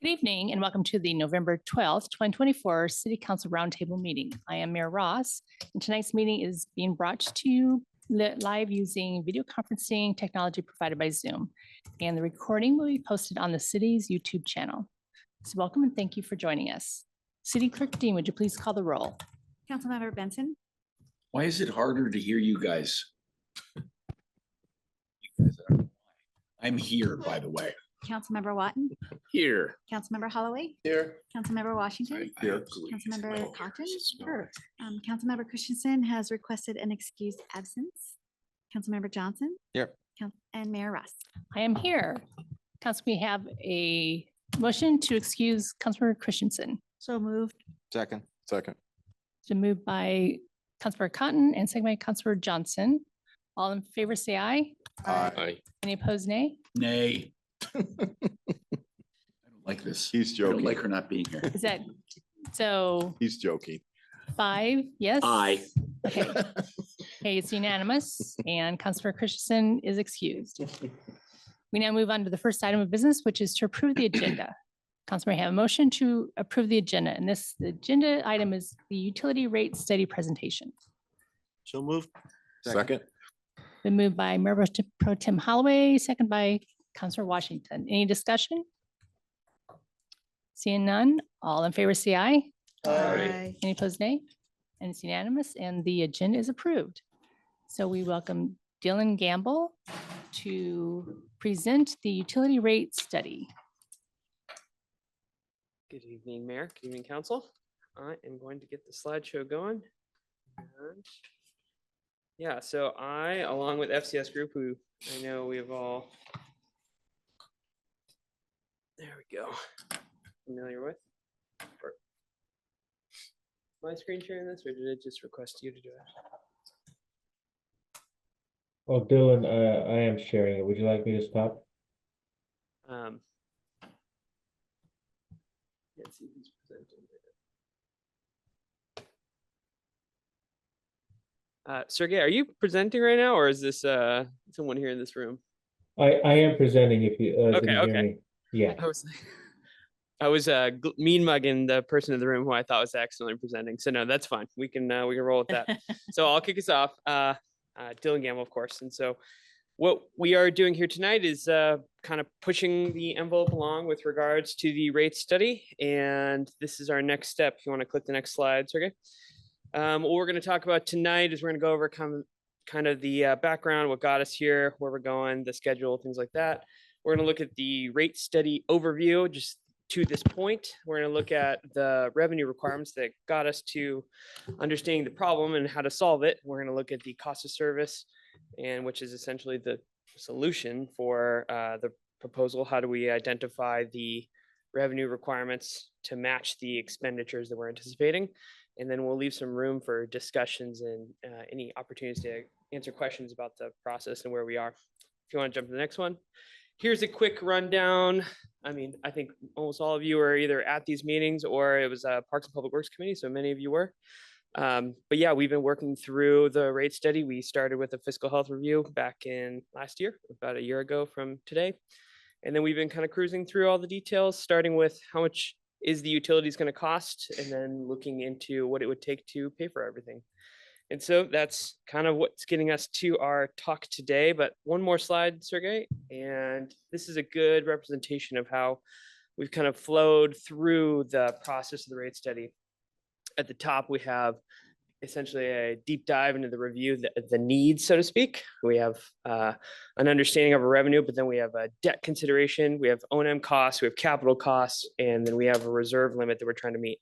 Good evening and welcome to the November 12th, 2024 City Council Roundtable meeting. I am Mayor Ross, and tonight's meeting is being brought to you live using video conferencing technology provided by Zoom. And the recording will be posted on the city's YouTube channel. So welcome and thank you for joining us. City Clerk Dean, would you please call the roll? Councilmember Benson. Why is it harder to hear you guys? I'm here, by the way. Councilmember Watton. Here. Councilmember Holloway. Here. Councilmember Washington. Here. Councilmember Cotton. Councilmember Christensen has requested an excused absence. Councilmember Johnson. Here. And Mayor Russ. I am here. Council, we have a motion to excuse Councilmember Christensen. So moved. Second. To move by Councilmember Cotton and second by Councilmember Johnson. All in favor, say aye. Aye. Any opposed, nay? Nay. I don't like this. He's I don't joking. like her not being here. Is that, so He's joking. 5, yes? Aye. Okay. Okay, it's unanimous and Councilmember Christensen is excused. We now move on to the first item of business, which is to approve the agenda. Councilmember, I have a motion to approve the agenda, and the agenda item is the utility rate study presentation. So moved. Second. Been moved by Mayor Pro Tem Holloway, second by Councilor Washington. Any discussion? Seeing none, all in favor say aye. Aye. Any opposed, nay? And it's unanimous and the agenda is approved. So we welcome Dylan Gamble to present the utility rate study. Good evening, Mayor. Good evening, Council. I am going to get the slideshow going. And yeah, so I, along with FCS Group, who I know we have all, there we go, familiar with. Am I screen sharing this, or did it just request you to do it? Oh, Dylan, I am sharing it. Would you like me to stop? Let's see who's presenting. Sergey, are you presenting right now, or is this someone here in this room? I am presenting if you Okay, didn't hear me. Yeah. I was mean mugging the person in the room who I thought was excellently presenting. So no, that's fine. We can roll with that. So I'll kick us off. Dylan Gamble, of course. And so what we are doing here tonight is kind of pushing the envelope along with regards to the rate study. And this is our next step. If you want to click the next slide, Sergey. What we're going to talk about tonight is we're going to go over kind of the background, what got us here, where we're going, the schedule, things like that. We're going to look at the rate study overview just to this point. We're going to look at the revenue requirements that got us to understanding the problem and how to solve it. We're going to look at the cost of service, and which is essentially the solution for the proposal. How do we identify the revenue requirements to match the expenditures that we're anticipating? And then we'll leave some room for discussions and any opportunities to answer questions about the process and where we are. If you want to jump to the next one. Here's a quick rundown. I mean, I think almost all of you are either at these meetings or it was a Parks and Public Works Committee, so many of you were. But yeah, we've been working through the rate study. We started with a fiscal health review back in last year, about a year ago from today. And then we've been kind of cruising through all the details, starting with how much is the utilities going to cost, and then looking into what it would take to pay for everything. And so that's kind of what's getting us to our talk today. But one more slide, Sergey. And this is a good representation of how we've kind of flowed through the process of the rate study. At the top, we have essentially a deep dive into the review, the needs, so to speak. We have an understanding of a revenue, but then we have a debt consideration, we have O&M costs, we have capital costs, and then we have a reserve limit that we're trying to meet.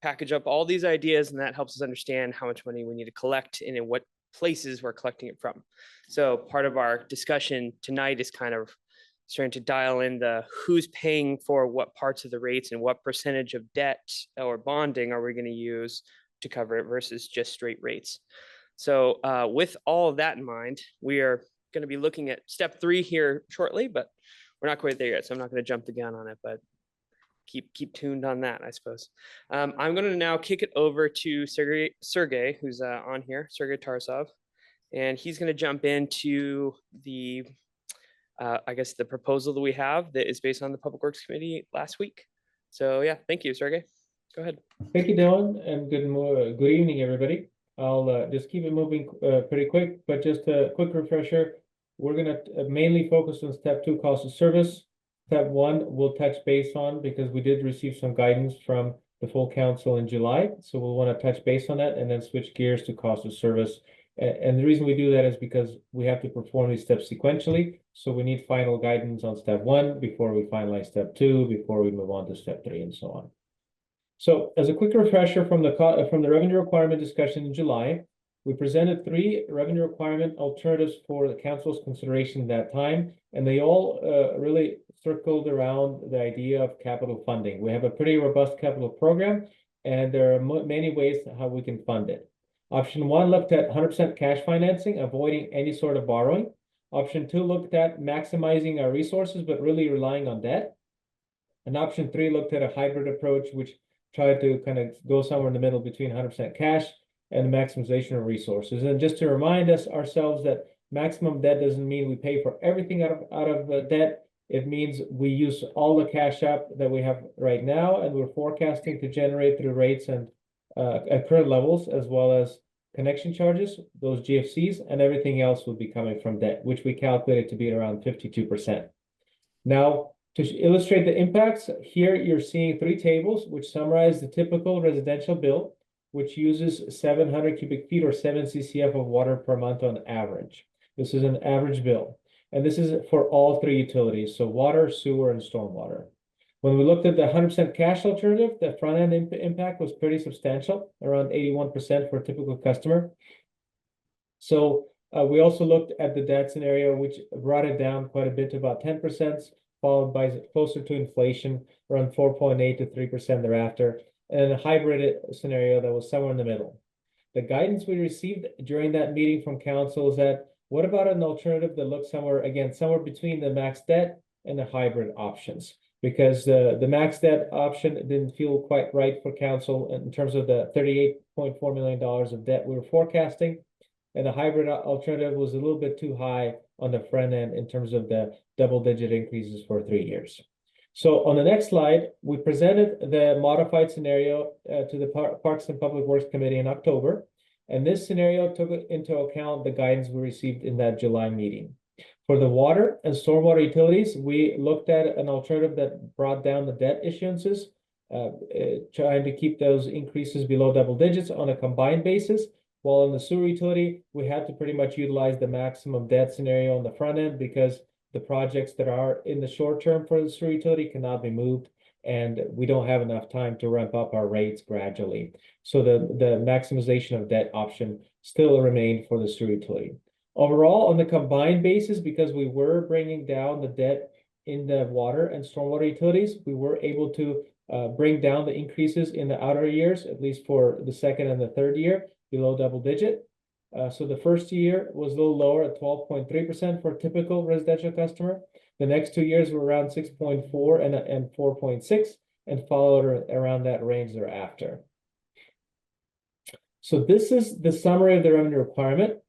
Package up all these ideas, and that helps us understand how much money we need to collect and in what places we're collecting it from. So part of our discussion tonight is kind of starting to dial in the who's paying for what parts of the rates and what percentage of debt or bonding are we going to use to cover it versus just straight rates. So with all of that in mind, we are going to be looking at step 3 here shortly, but we're not quite there yet. So I'm not going to jump the gun on it, but keep tuned on that, I suppose. I'm going to now kick it over to Sergey, who's on here, Sergey Tarsov, and he's going to jump into the I guess, the proposal that we have that is based on the Public Works Committee last week. So yeah, thank you, Sergey. Go ahead. Thank you, Dylan, and good evening, everybody. I'll just keep it moving pretty quick, but just a quick refresher. We're gonna mainly focus on step 2, cost of service. Step 1, we'll touch base on because we did receive some guidance from the full council in July. So we'll want to touch base on that and then switch gears to cost of service. And the reason we do that is because we have to perform these steps sequentially. So we need final guidance on step 1 before we finalize step 2, before we move on to step 3 and so on. So as a quick refresher from the revenue requirement discussion in July, we presented 3 revenue requirement alternatives for the council's consideration at that time, and they all really circled around the idea of capital funding. We have a pretty robust capital program, and there are many ways how we can fund it. Option 1 looked at 100% cash financing, avoiding any sort of borrowing. Option 2 looked at maximizing our resources, but really relying on debt. And option 3 looked at a hybrid approach, which tried to kind of go somewhere in the middle between 100% cash and the maximization of resources. And just to remind ourselves that maximum debt doesn't mean we pay for everything out of debt. It means we use all the cash up that we have right now, and we're forecasting to generate through rates and at current levels, as well as connection charges, those GFCs, and everything else will be coming from debt, which we calculated to be around 52%. Now, to illustrate the impacts, here you're seeing 3 tables which summarize the typical residential bill, which uses 700 cubic feet or 7 CCF of water per month on average. This is an average bill. And this is for all 3 utilities, so water, sewer, and stormwater. When we looked at the 100% cash alternative, the front-end impact was pretty substantial, around 81% for a typical customer. So we also looked at the debt scenario, which brought it down quite a bit to about 10%, followed by closer to inflation, around 4.8 to 3% thereafter, and a hybrid scenario that was somewhere in the middle. The guidance we received during that meeting from council is that, what about an alternative that looks somewhere between the max debt and the hybrid options? Because the max debt option didn't feel quite right for council in terms of the $38.4 million of debt we were forecasting. And the hybrid alternative was a little bit too high on the front end in terms of the double-digit increases for 3 years. So on the next slide, we presented the modified scenario to the Parks and Public Works Committee in October. And this scenario took into account the guidance we received in that July meeting. For the water and stormwater utilities, we looked at an alternative that brought down the debt issuances, trying to keep those increases below double digits on a combined basis. While in the sewer utility, we had to pretty much utilize the maximum debt scenario on the front end because the projects that are in the short term for the sewer utility cannot be moved, and we don't have enough time to ramp up our rates gradually. So the maximization of debt option still remained for the sewer utility. Overall, on the combined basis, because we were bringing down the debt in the water and stormwater utilities, we were able to bring down the increases in the outer years, at least for the second and the third year, below double digit. So the first year was a little lower at 12.3% for a typical residential customer. The next 2 years were around 6.4 and 4.6, and followed around that range thereafter. So this is the summary of the revenue requirement.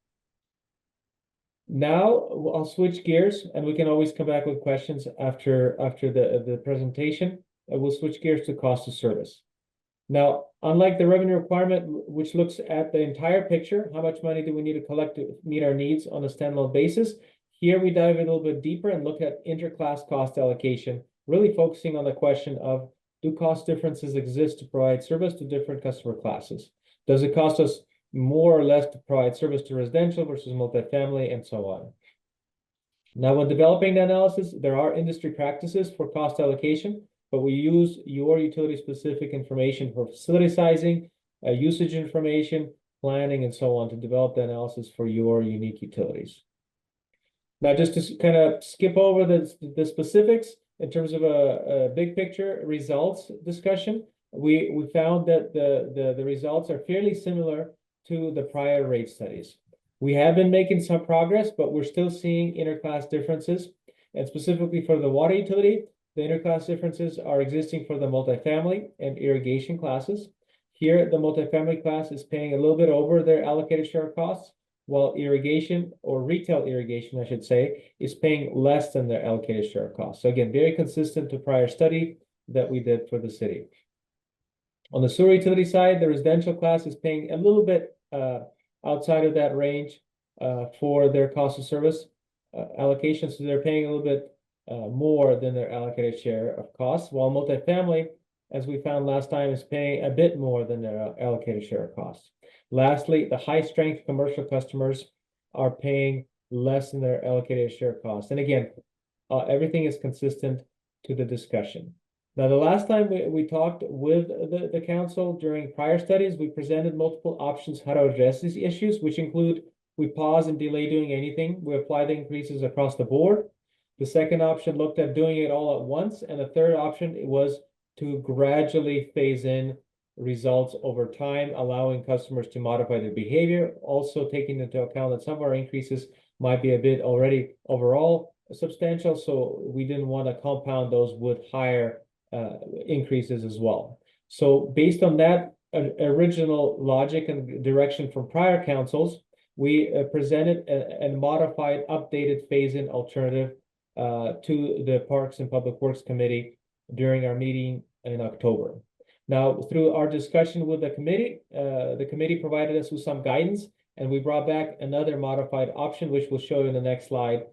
Now I'll switch gears, and we can always come back with questions after the presentation. We'll switch gears to cost of service. Now, unlike the revenue requirement, which looks at the entire picture, how much money do we need to collect to meet our needs on a standalone basis? Here we dive a little bit deeper and look at interclass cost allocation, really focusing on the question of, do cost differences exist to provide service to different customer classes? Does it cost us more or less to provide service to residential versus multifamily, and so on? Now, when developing the analysis, there are industry practices for cost allocation, but we use your utility-specific information for facility sizing, usage information, planning, and so on to develop the analysis for your unique utilities. Now, just to kind of skip over the specifics in terms of a big picture results discussion, we found that the results are fairly similar to the prior rate studies. We have been making some progress, but we're still seeing interclass differences. And specifically for the water utility, the interclass differences are existing for the multifamily and irrigation classes. Here, the multifamily class is paying a little bit over their allocated share costs, while irrigation or retail irrigation, I should say, is paying less than their allocated share of costs. So again, very consistent to prior study that we did for the city. On the sewer utility side, the residential class is paying a little bit outside of that range for their cost of service allocation. So they're paying a little bit more than their allocated share of costs, while multifamily, as we found last time, is paying a bit more than their allocated share of costs. Lastly, the high-strength commercial customers are paying less than their allocated share of costs. And again, everything is consistent to the discussion. Now, the last time we talked with the council during prior studies, we presented multiple options how to address these issues, which include we pause and delay doing anything. We apply the increases across the board. The second option looked at doing it all at once. And the third option was to gradually phase in results over time, allowing customers to modify their behavior, also taking into account that some of our increases might be a bit already overall substantial. So we didn't want to compound those with higher increases as well. So based on that original logic and direction from prior councils, we presented a modified, updated phase-in alternative to the Parks and Public Works Committee during our meeting in October. Now, through our discussion with the committee provided us with some guidance, and we brought back another modified option, which we'll show you in the next slide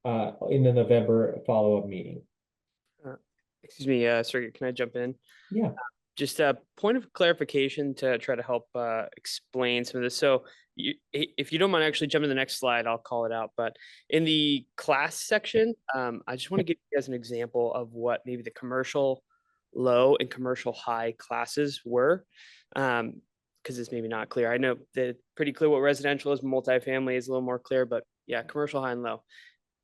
in the November follow-up meeting. Excuse me, Sergey, can I jump in? Yeah. Just a point of clarification to try to help explain some of this. So if you don't mind actually jumping to the next slide, I'll call it out. But in the class section, I just want to give you guys an example of what maybe the commercial low and commercial high classes were, because it's maybe not clear. I know that it's pretty clear what residential is, multifamily is a little more clear, but yeah, commercial high and low.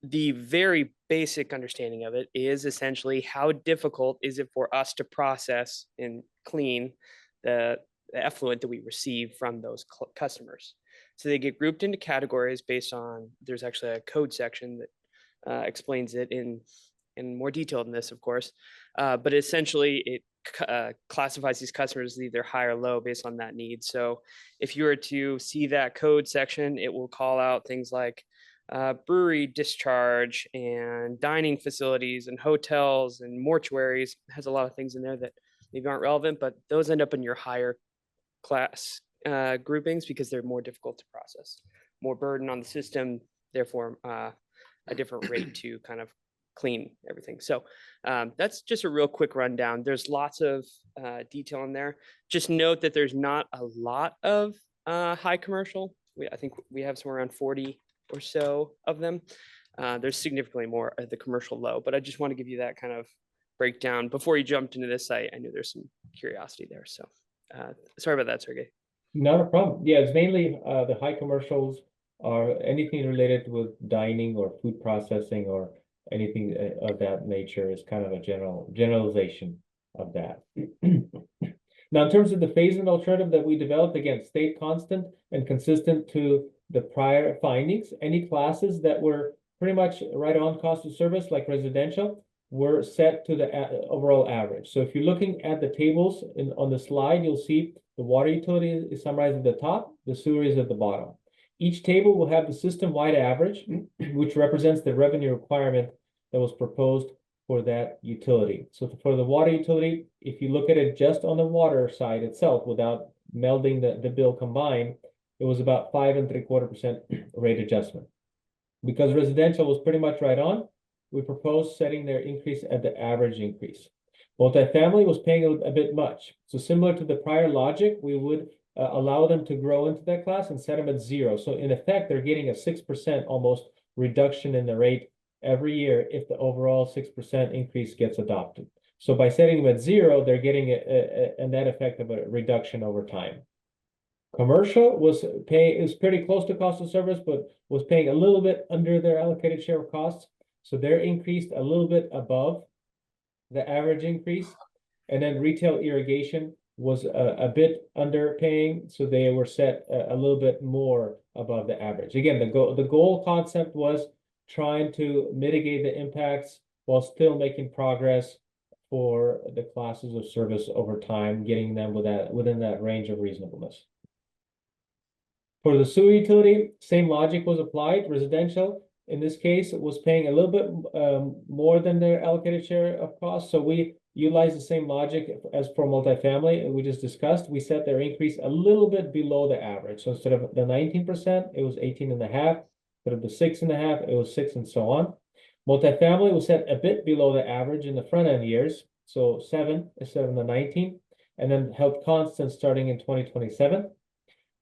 The very basic understanding of it is essentially how difficult is it for us to process and clean the effluent that we receive from those customers. So they get grouped into categories based on, there's actually a code section that explains it in more detail than this, of course. But essentially it classifies these customers as either high or low based on that need. So if you were to see that code section, it will call out things like brewery discharge and dining facilities and hotels and mortuaries. It has a lot of things in there that maybe aren't relevant, but those end up in your higher class groupings because they're more difficult to process, more burden on the system, therefore a different rate to kind of clean everything. So that's just a real quick rundown. There's lots of detail in there. Just note that there's not a lot of high commercial. I think we have somewhere around 40 or so of them. There's significantly more at the commercial low, but I just want to give you that kind of breakdown. Before you jumped into this, I knew there's some curiosity there. So sorry about that, Sergey. Not a problem. Yeah, it's mainly the high commercials are anything related with dining or food processing or anything of that nature is kind of a generalization of that. Now, in terms of the phase-in alternative that we developed, again, stayed constant and consistent to the prior findings. Any classes that were pretty much right on cost of service, like residential, were set to the overall average. So if you're looking at the tables on the slide, you'll see the water utility is summarized at the top, the sewer is at the bottom. Each table will have the system-wide average, which represents the revenue requirement that was proposed for that utility. So for the water utility, if you look at it just on the water side itself, without melding the bill combined, it was about 5.75% rate adjustment. Because residential was pretty much right on, we proposed setting their increase at the average increase. Multifamily was paying a bit much. So similar to the prior logic, we would allow them to grow into that class and set them at 0. So in effect, they're getting a 6% almost reduction in the rate every year if the overall 6% increase gets adopted. So by setting them at 0, they're getting a net effect of a reduction over time. Commercial is pretty close to cost of service, but was paying a little bit under their allocated share of costs. So they're increased a little bit above the average increase. And then retail irrigation was a bit underpaying, so they were set a little bit more above the average. Again, the goal concept was trying to mitigate the impacts while still making progress for the classes of service over time, getting them within that range of reasonableness. For the sewer utility, same logic was applied. Residential, in this case, was paying a little bit more than their allocated share of costs. So we utilize the same logic as for multifamily we just discussed. We set their increase a little bit below the average. So instead of the 19%, it was 18.5. Instead of the 6.5, it was 6, and so on. Multifamily was set a bit below the average in the front end years. So 7 instead of the 19, and then held constant starting in 2027.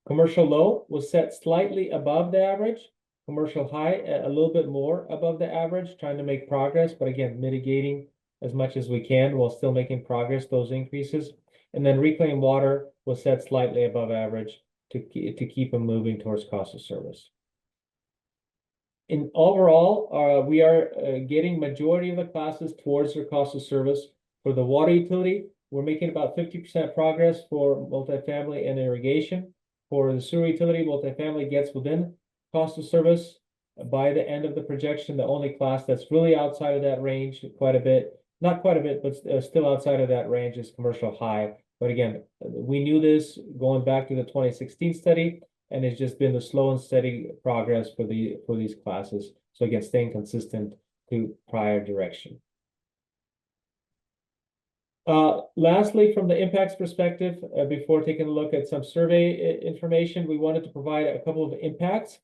Commercial low was set slightly above the average. Commercial high, a little bit more above the average, trying to make progress, but again, mitigating as much as we can while still making progress, those increases. And then reclaimed water was set slightly above average to keep them moving towards cost of service. In overall, we are getting majority of the classes towards their cost of service. For the water utility, we're making about 50% progress for multifamily and irrigation. For the sewer utility, multifamily gets within cost of service by the end of the projection. The only class that's really outside of that range quite a bit, not quite a bit, but still outside of that range is commercial high. But again, we knew this going back to the 2016 study, and it's just been the slow and steady progress for these classes. So again, staying consistent to prior direction. Lastly, from the impacts perspective, before taking a look at some survey information, we wanted to provide a couple of impacts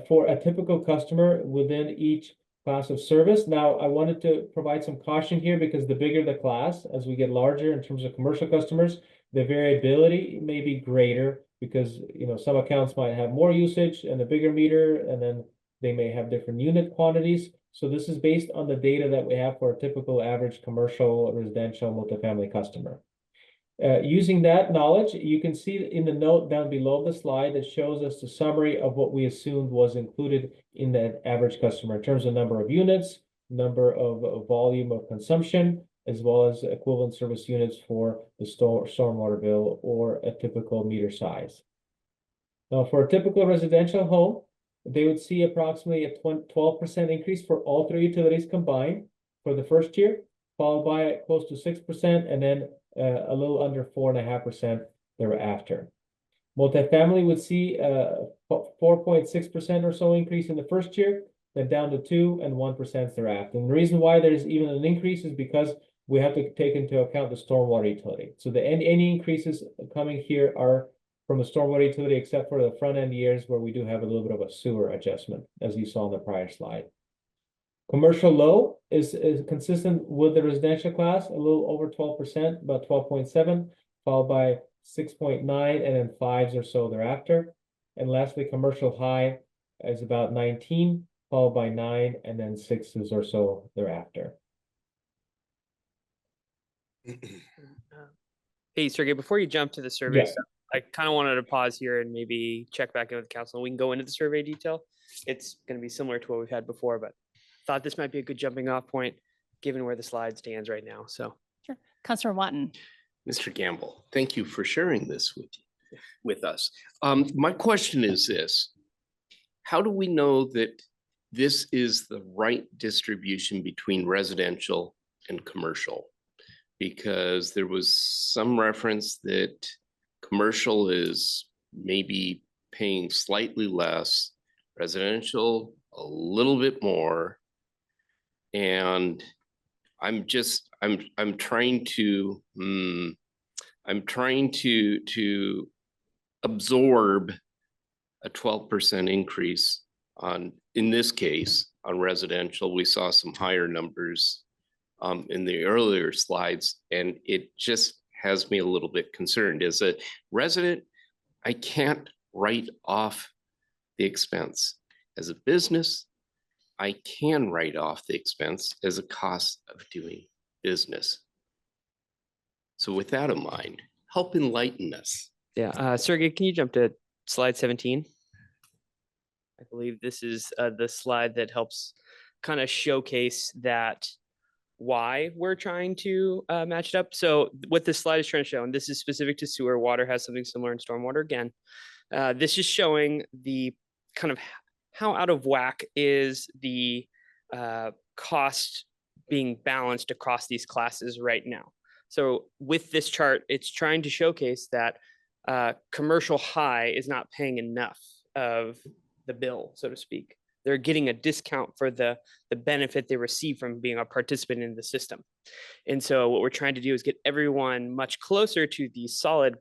for a typical customer within each class of service. Now, I wanted to provide some caution here because the bigger the class, as we get larger in terms of commercial customers, the variability may be greater because some accounts might have more usage and a bigger meter, and then they may have different unit quantities. So this is based on the data that we have for a typical average commercial, residential, multifamily customer. Using that knowledge, you can see in the note down below the slide that shows us the summary of what we assumed was included in that average customer in terms of number of units, number of volume of consumption, as well as equivalent service units for the stormwater bill or a typical meter size. Now, for a typical residential home, they would see approximately a 12% increase for all three utilities combined for the first year, followed by close to 6%, and then a little under 4.5% thereafter. Multifamily would see a 4.6% or so increase in the first year, then down to 2 and 1% thereafter. And the reason why there's even an increase is because we have to take into account the stormwater utility. So any increases coming here are from the stormwater utility, except for the front end years where we do have a little bit of a sewer adjustment, as you saw in the prior slide. Commercial low is consistent with the residential class, a little over 12%, about 12.7, followed by 6.9, and then 5s or so thereafter. And lastly, commercial high is about 19, followed by 9, and then 6s or so thereafter. Hey, Sergey, before you jump to the survey Yeah. stuff, I kind of wanted to pause here and maybe check back in with the council. We can go into the survey detail. It's going to be similar to what we've had before, but thought this might be a good jumping off point given where the slide stands right now. So, Sure. Councilor Watton. Mr. Gamble, thank you for sharing this with us. My question is this: how do we know that this is the right distribution between residential and commercial? Because there was some reference that commercial is maybe paying slightly less, residential a little bit more. And I'm trying to absorb a 12% increase in this case, on residential. We saw some higher numbers in the earlier slides, and it just has me a little bit concerned. As a resident, I can't write off the expense. As a business, I can write off the expense as a cost of doing business. So with that in mind, help enlighten us. yeah, Sergey, can you jump to slide 17? I believe this is the slide that helps kind of showcase that why we're trying to match it up. So what this slide is trying to show, and this is specific to sewer, water has something similar in stormwater again. This is showing the kind of how out of whack is the cost being balanced across these classes right now. So with this chart, it's trying to showcase that commercial high is not paying enough of the bill, so to speak. They're getting a discount for the benefit they receive from being a participant in the system. And so what we're trying to do is get everyone much closer to the solid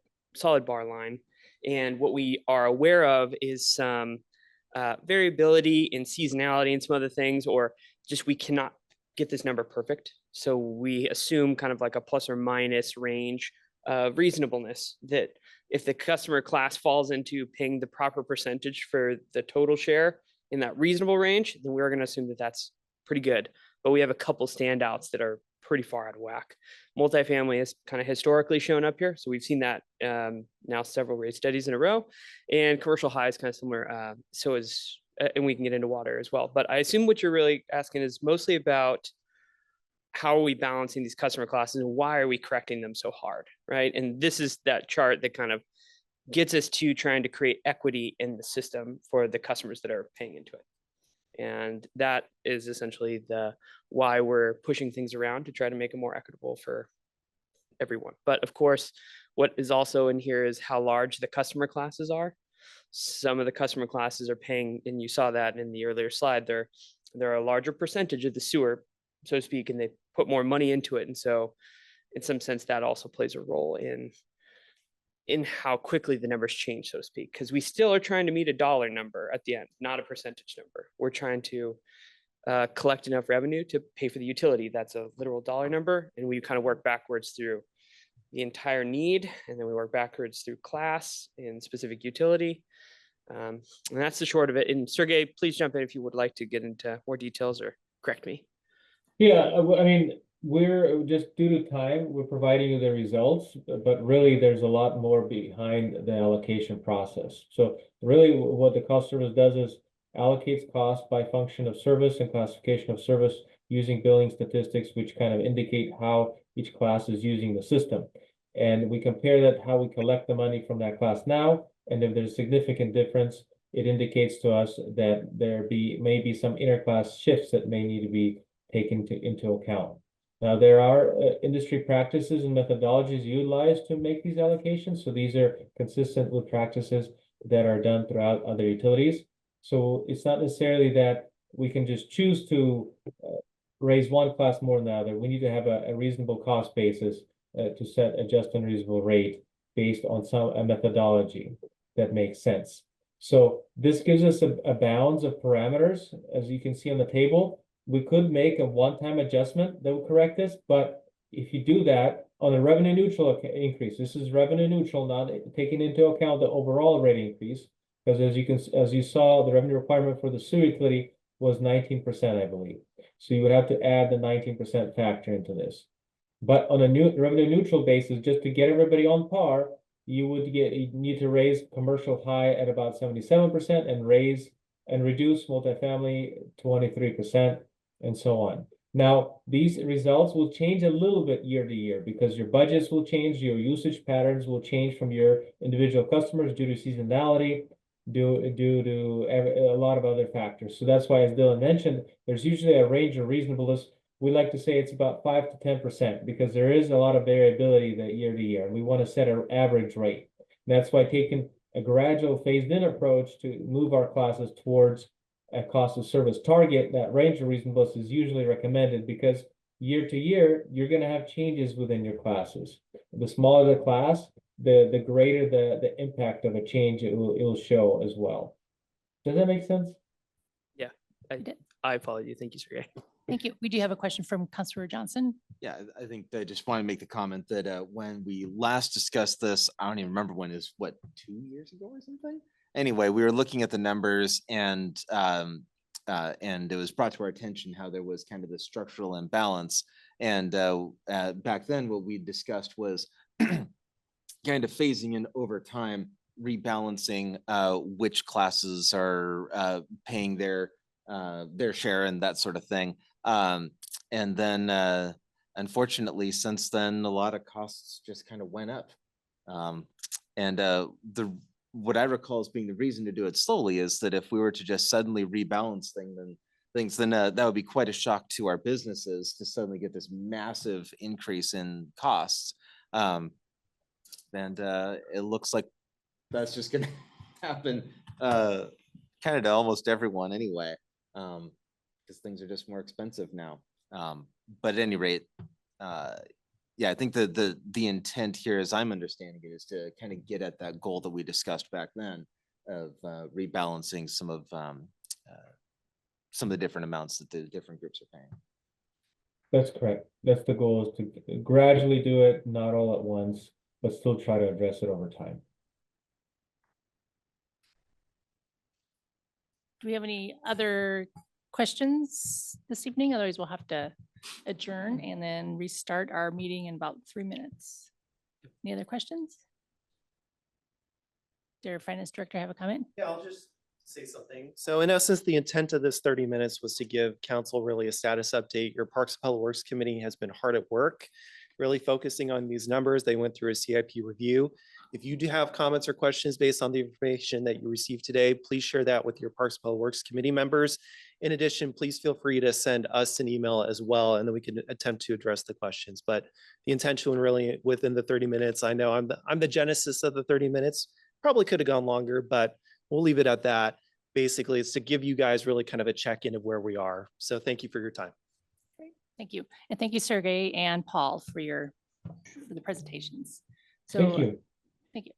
bar line. And what we are aware of is some variability in seasonality and some other things, or just we cannot get this number perfect. So we assume kind of like a plus or minus range of reasonableness, that if the customer class falls into paying the proper percentage for the total share in that reasonable range, then we're going to assume that that's pretty good. But we have a couple standouts that are pretty far out of whack. Multifamily has kind of historically shown up here. So we've seen that now several rate studies in a row, and commercial high is kind of similar. So is, and we can get into water as well. But I assume what you're really asking is mostly about how are we balancing these customer classes and why are we correcting them so hard, right? And this is that chart that kind of gets us to trying to create equity in the system for the customers that are paying into it. And that is essentially the why we're pushing things around to try to make it more equitable for everyone. But of course, what is also in here is how large the customer classes are. Some of the customer classes are paying, and you saw that in the earlier slide, they're a larger percentage of the sewer, so to speak, and they put more money into it. And so in some sense, that also plays a role in how quickly the numbers change, so to speak, because we still are trying to meet a dollar number at the end, not a percentage number. We're trying to collect enough revenue to pay for the utility. That's a literal dollar number. And we kind of work backwards through the entire need. And then we work backwards through class and specific utility. And that's the short of it. And Sergey, please jump in if you would like to get into more details or correct me. Yeah, I mean, we're just due to time, we're providing you the results, but really there's a lot more behind the allocation process. So really what the cost service does is allocates cost by function of service and classification of service using billing statistics, which kind of indicate how each class is using the system. And we compare that how we collect the money from that class now. And if there's a significant difference, it indicates to us that there may be some interclass shifts that may need to be taken into account. Now, there are industry practices and methodologies utilized to make these allocations. So these are consistent with practices that are done throughout other utilities. So it's not necessarily that we can just choose to raise one class more than the other. We need to have a reasonable cost basis to set a just and reasonable rate based on a methodology that makes sense. So this gives us a bounds of parameters, as you can see on the table. We could make a one-time adjustment that will correct this, but if you do that on a revenue neutral increase, this is revenue neutral, not taking into account the overall rate increase, because as you saw, the revenue requirement for the sewer utility was 19%, I believe. So you would have to add the 19% factor into this. But on a revenue neutral basis, just to get everybody on par, you need to raise commercial high at about 77% and reduce multifamily 23%. And so on. Now, these results will change a little bit year to year because your budgets will change, your usage patterns will change from your individual customers due to seasonality, due to a lot of other factors. So that's why, as Dylan mentioned, there's usually a range of reasonableness. We like to say it's about 5 to 10% because there is a lot of variability that year to year. We want to set an average rate. And that's why taking a gradual phased-in approach to move our classes towards a cost of service target, that range of reasonableness is usually recommended because year to year, you're going to have changes within your classes. The smaller the class, the greater the impact of a change it will show as well. Does that make sense? Yeah, I follow you. Thank you, Sergey. Thank you. We do have a question from Councilor Johnson. Yeah, I think I just want to make the comment that when we last discussed this, I don't even remember when, is what, 2 years ago or something? Anyway, we were looking at the numbers and it was brought to our attention how there was kind of this structural imbalance. And back then what we discussed was kind of phasing in over time, rebalancing which classes are paying their share and that sort of thing. And then unfortunately, since then, a lot of costs just kind of went up. What I recall as being the reason to do it slowly is that if we were to just suddenly rebalance things, then that would be quite a shock to our businesses to suddenly get this massive increase in costs. And it looks like that's just gonna happen kind of to almost everyone anyway. Because things are just more expensive now. But at any rate, yeah, I think the intent here, as I'm understanding it, is to kind of get at that goal that we discussed back then of rebalancing some of the different amounts that the different groups are paying. That's correct. That's the goal, is to gradually do it, not all at once, but still try to address it over time. Do we have any other questions this evening? Otherwise, we'll have to adjourn and then restart our meeting in about 3 minutes. Any other questions? Does our finance director have a comment? Yeah, I'll just say something. So in essence, the intent of this 30 minutes was to give council really a status update. Your Parks and Public Works Committee has been hard at work, really focusing on these numbers. They went through a CIP review. If you do have comments or questions based on the information that you received today, please share that with your Parks and Public Works Committee members. In addition, please feel free to send us an email as well, and then we can attempt to address the questions. But the intention really within the 30 minutes, I know I'm the genesis of the 30 minutes, probably could have gone longer, but we'll leave it at that. Basically, it's to give you guys really kind of a check-in of where we are. So thank you for your time. Great. Thank you. And thank you, Sergey and Paul, for the presentations. So, Thank you. Thank you.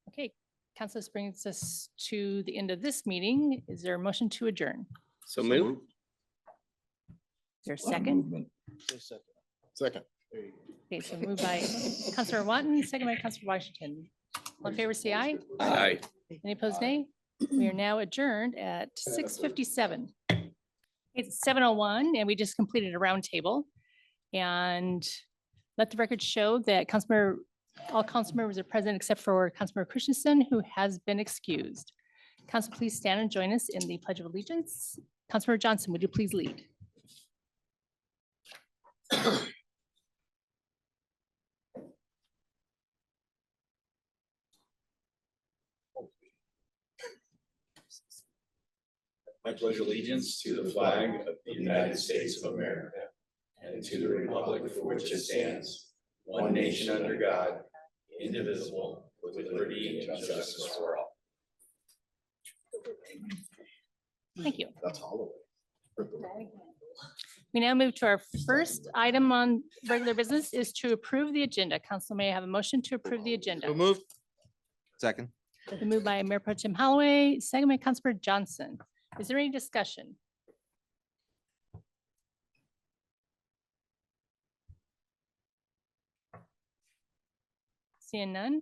Okay, council, this brings us to the end of this meeting. Is there a motion to adjourn? So move. Is there a second? Second. Okay, so moved by Councilor Watton, second by Councilor Washington. All in favor, say aye. Aye. Any opposed, nay? We are now adjourned at 6:57. It's 7:01, and we just completed a roundtable. And let the record show that all council members are present except for Councilmember Christensen, who has been excused. Council, please stand and join us in the Pledge of Allegiance. Councilmember Johnson, would you please lead? I pledge allegiance to the flag of the United States of America and to the republic for which it stands, one nation under God, indivisible, with liberty and justice for all. Thank you. That's all of it. We now move to our first item on regular business is to approve the agenda. Council, may I have a motion to approve the agenda? So moved. Second. Been moved by Mayor Pro Tem Holloway, second by Councilmember Johnson. Is there any discussion? Seeing none.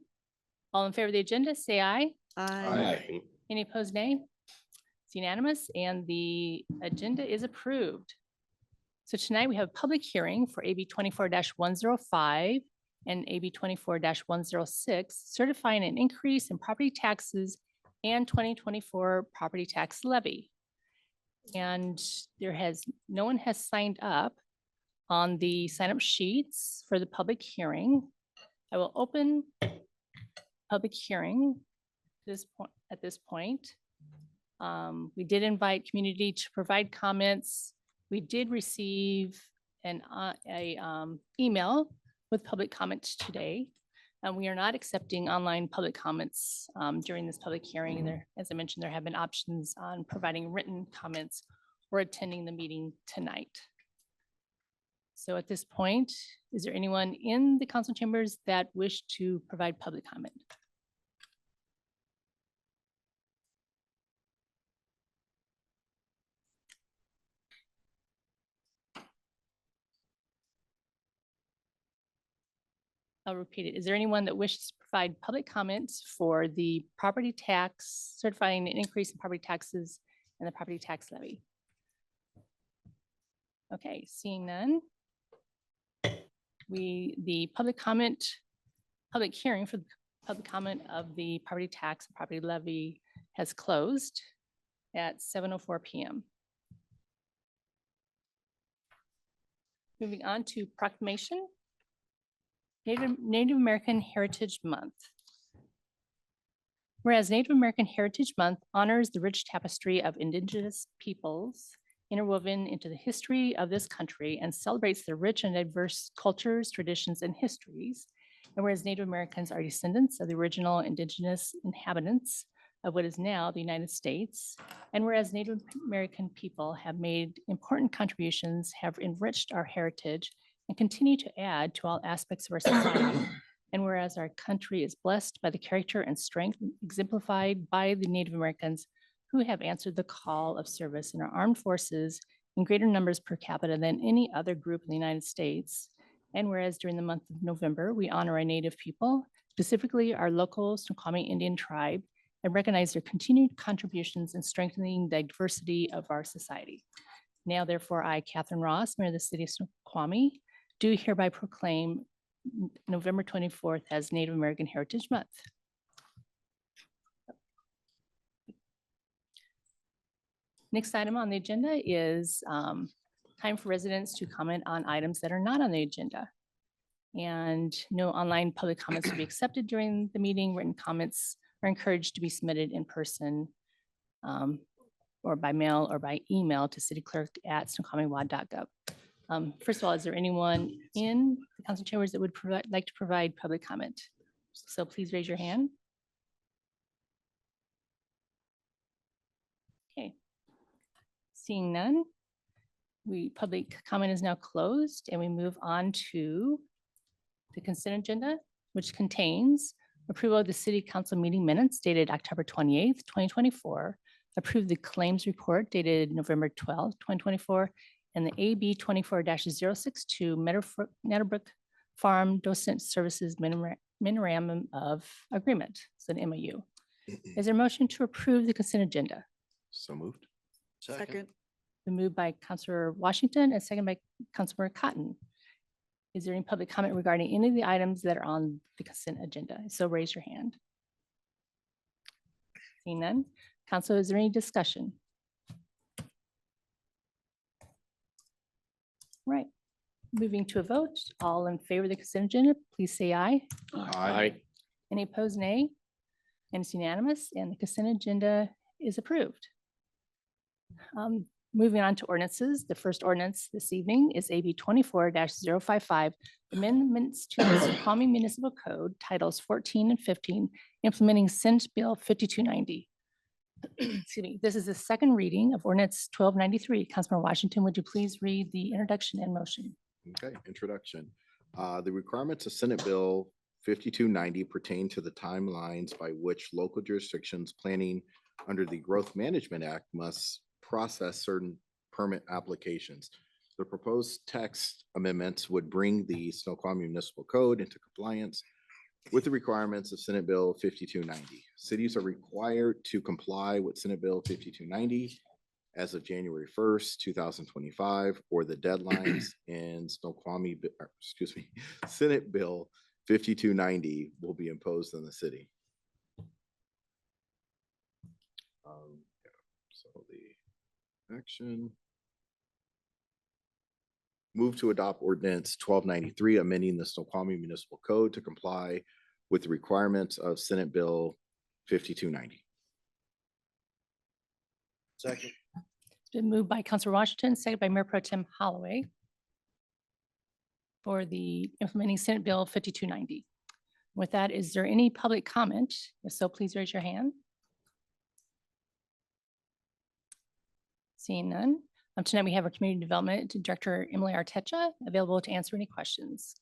All in favor of the agenda, say aye. Aye. Any opposed, nay? It's unanimous and the agenda is approved. So tonight we have a public hearing for AB 24-105 and AB 24-106, certifying an increase in property taxes and 2024 property tax levy. And no one has signed up on the sign-up sheets for the public hearing. I will open public hearing at this point. We did invite community to provide comments. We did receive an email with public comments today. And we are not accepting online public comments during this public hearing. There, as I mentioned, there have been options on providing written comments or attending the meeting tonight. So at this point, is there anyone in the council chambers that wish to provide public comment? I'll repeat it. Is there anyone that wishes to provide public comments for the property tax, certifying an increase in property taxes and the property tax levy? Okay, seeing none. The public hearing for the public comment of the property tax and property levy has closed at 7:04 p.m. Moving on to proclamation. Native American Heritage Month. Whereas Native American Heritage Month honors the rich tapestry of indigenous peoples interwoven into the history of this country and celebrates their rich and diverse cultures, traditions, and histories. And whereas Native Americans are descendants of the original indigenous inhabitants of what is now the United States, and whereas Native American people have made important contributions, have enriched our heritage, and continue to add to all aspects of our society, and whereas our country is blessed by the character and strength exemplified by the Native Americans who have answered the call of service in our armed forces in greater numbers per capita than any other group in the United States. And whereas during the month of November, we honor our Native people, specifically our local Snoqualmie Indian tribe, and recognize their continued contributions in strengthening the diversity of our society. Now, therefore, I, Catherine Ross, Mayor of the City of Snoqualmie, do hereby proclaim November 24th as Native American Heritage Month. Next item on the agenda is time for residents to comment on items that are not on the agenda. And no online public comments will be accepted during the meeting. Written comments are encouraged to be submitted in person or by mail or by email to cityclerk@snoqualmiewad.gov. First of all, is there anyone in the council chambers that would like to provide public comment? So please raise your hand. Okay. Seeing none, public comment is now closed, and we move on to the consent agenda, which contains approval of the city council meeting minutes dated October 28th, 2024, approve the claims report dated November 12th, 2024, and the AB 24-062 Meadowbrook Farm Docent Services Memorandum of Agreement. It's an MOU. Is there a motion to approve the consent agenda? So moved. Second. Been moved by Councilor Washington and second by Councilor Cotton. Is there any public comment regarding any of the items that are on the consent agenda? So raise your hand. Seeing none. Council, is there any discussion? Right. Moving to a vote. All in favor of the consent agenda, please say aye. Aye. Any opposed, nay? And it's unanimous, and the consent agenda is approved. Moving on to ordinances, the first ordinance this evening is AB 24-055, amendments to the Snoqualmie Municipal Code, Titles 14 and 15, implementing Senate Bill 5290. Excuse me, this is the second reading of ordinance 1293. Councilman Washington, would you please read the introduction and motion? Okay, introduction. The requirements of Senate Bill 5290 pertain to the timelines by which local jurisdictions planning under the Growth Management Act must process certain permit applications. The proposed text amendments would bring the Snoqualmie Municipal Code into compliance with the requirements of Senate Bill 5290. Cities are required to comply with Senate Bill 5290 as of January 1st, 2025, or the deadlines in Senate Bill 5290 will be imposed on the city. So the action. Move to adopt ordinance 1293, amending the Snoqualmie Municipal Code to comply with the requirements of Senate Bill 5290. Second. It's been moved by Councilor Washington, second by Mayor Pro Tem Holloway for the implementing Senate Bill 5290. With that, is there any public comment? If so, please raise your hand. Seeing none. Tonight we have our Community Development Director, Emily Artecha, available to answer any questions.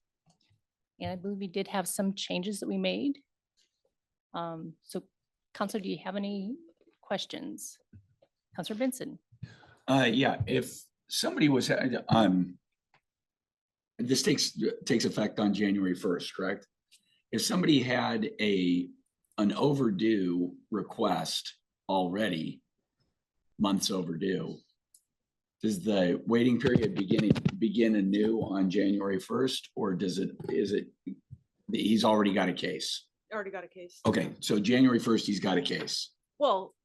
And I believe we did have some changes that we made. So Councilor, do you have any questions? Councilor Benson. Yeah, if somebody was, this takes effect on January 1st, correct? If somebody had an overdue request already, months overdue, does the waiting period begin anew on January 1st, or is it he's already got a case? Already got a case. Okay, so January 1st, he's got a case. Well,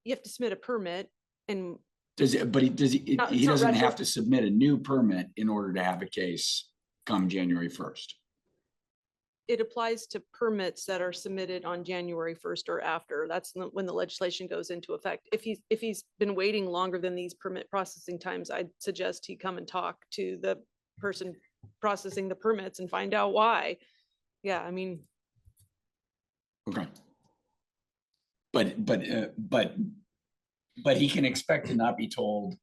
you have to submit a permit and. He doesn't have retro- to submit a new permit in order to have a case come January 1st. It applies to permits that are submitted on January 1st or after. That's when the legislation goes into effect. If he's been waiting longer than these permit processing times, I'd suggest he come and talk to the person processing the permits and find out why. Yeah, I mean, Okay. But he can expect to not be told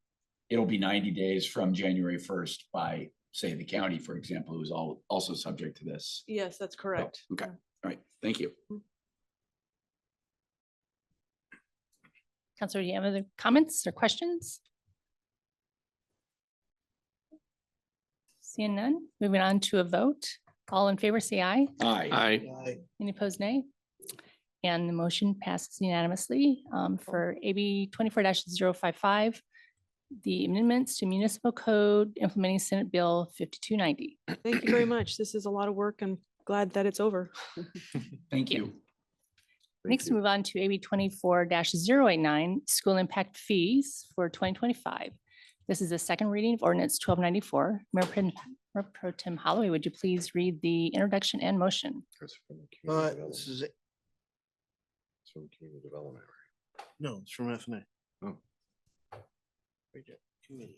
it'll be 90 days from January 1st by, say, the county, for example, who's also subject to this. yes, that's correct. Okay, all right, thank you. Counselor, do you have other comments or questions? Seeing none, moving on to a vote. All in favor, say aye. Aye. Aye. Any opposed, nay? And the motion passes unanimously for AB 24-055, the amendments to municipal code implementing Senate Bill 5290. Thank you very much. This is a lot of work. I'm glad that it's over. Thank you. Next, we move on to AB 24-089, school impact fees for 2025. This is a second reading of ordinance 1294. Mayor Pro Tem Holloway, would you please read the introduction and motion? This is it. It's from community development. No, it's from FNA. Oh. Right there. Committee.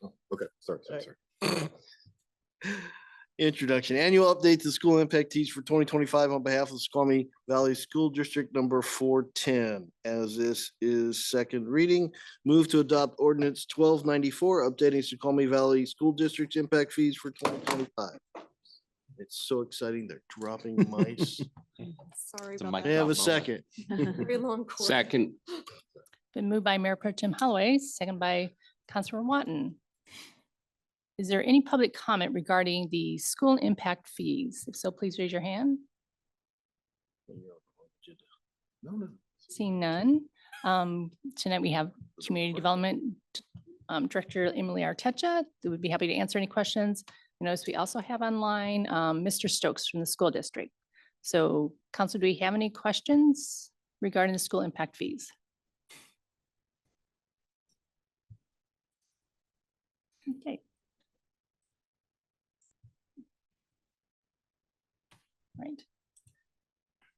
Oh, okay, sorry. Right. Introduction, annual update to school impact fees for 2025 on behalf of the Snoqualmie Valley School District number 410. As this is second reading, move to adopt ordinance 1294, updating Snoqualmie Valley School District's impact fees for 2025. It's so exciting. They're dropping mice. Sorry It's a about May I have a Moment. second? that. Very long course. Second. Been moved by Mayor Pro Tem Holloway, second by Councilor Watton. Is there any public comment regarding the school impact fees? If so, please raise your hand. Seeing none. Tonight we have Community Development Director Emily Artecha, who would be happy to answer any questions. Notice we also have online Mr. Stokes from the school district. So Council, do we have any questions regarding the school impact fees? Okay. Right.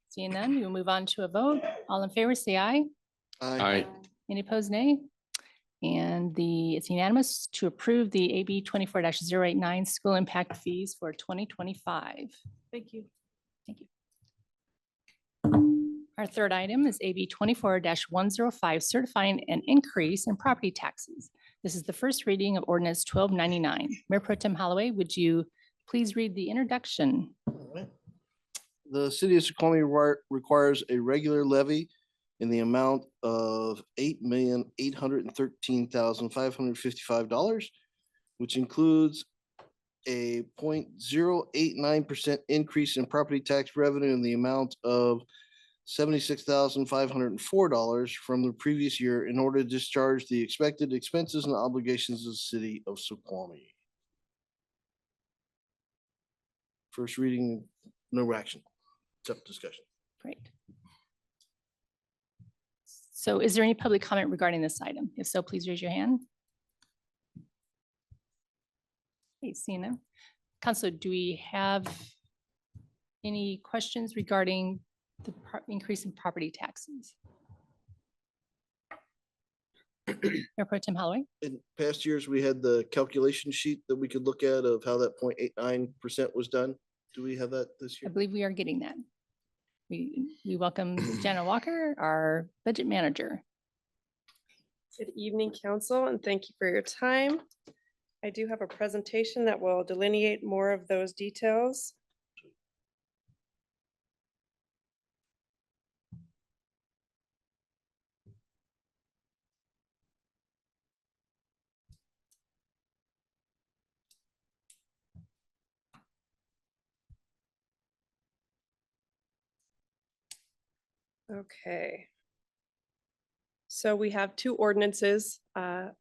Seeing none, we will move on to a vote. All in favor, say aye. Aye. Any opposed, nay? And it's unanimous to approve the AB 24-089 school impact fees for 2025. Thank you. Thank you. Our third item is AB 24-105, certifying an increase in property taxes. This is the first reading of ordinance 1299. Mayor Pro Tem Holloway, would you please read the introduction? All right. The city of Snoqualmie requires a regular levy in the amount of $8,813,555, which includes a 0.089% increase in property tax revenue in the amount of $76,504 from the previous year in order to discharge the expected expenses and obligations of the city of Snoqualmie. First reading, no action, except discussion. Great. So is there any public comment regarding this item? If so, please raise your hand. Okay, seeing none. Councilor, do we have any questions regarding the increase in property taxes? Mayor Pro Tem Holloway? In past years, we had the calculation sheet that we could look at of how that 0.89% was done. Do we have that this I year? believe we are getting that. We welcome Jana Walker, our budget manager. Good evening, council, and thank you for your time. I do have a presentation that will delineate more of those details. Okay. So we have two ordinances up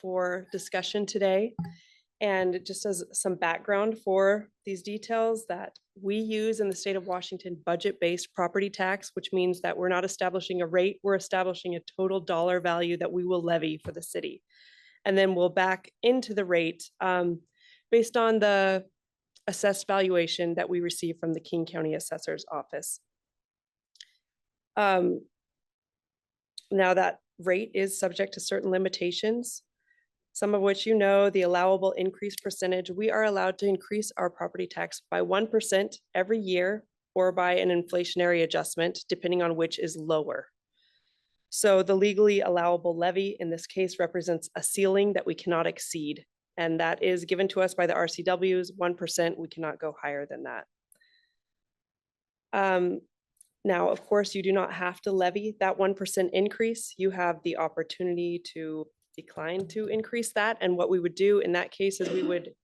for discussion today. And just as some background for these details, that we use in the state of Washington budget-based property tax, which means that we're not establishing a rate, we're establishing a total dollar value that we will levy for the city. And then we'll back into the rate based on the assessed valuation that we receive from the King County Assessor's Office. Now that rate is subject to certain limitations. some of which you know, the allowable increase percentage, we are allowed to increase our property tax by 1% every year or by an inflationary adjustment, depending on which is lower. So the legally allowable levy in this case represents a ceiling that we cannot exceed. And that is given to us by the RCWs, 1%, we cannot go higher than that. Now, of course, you do not have to levy that 1% increase. You have the opportunity to decline to increase that. And what we would do in that case is we would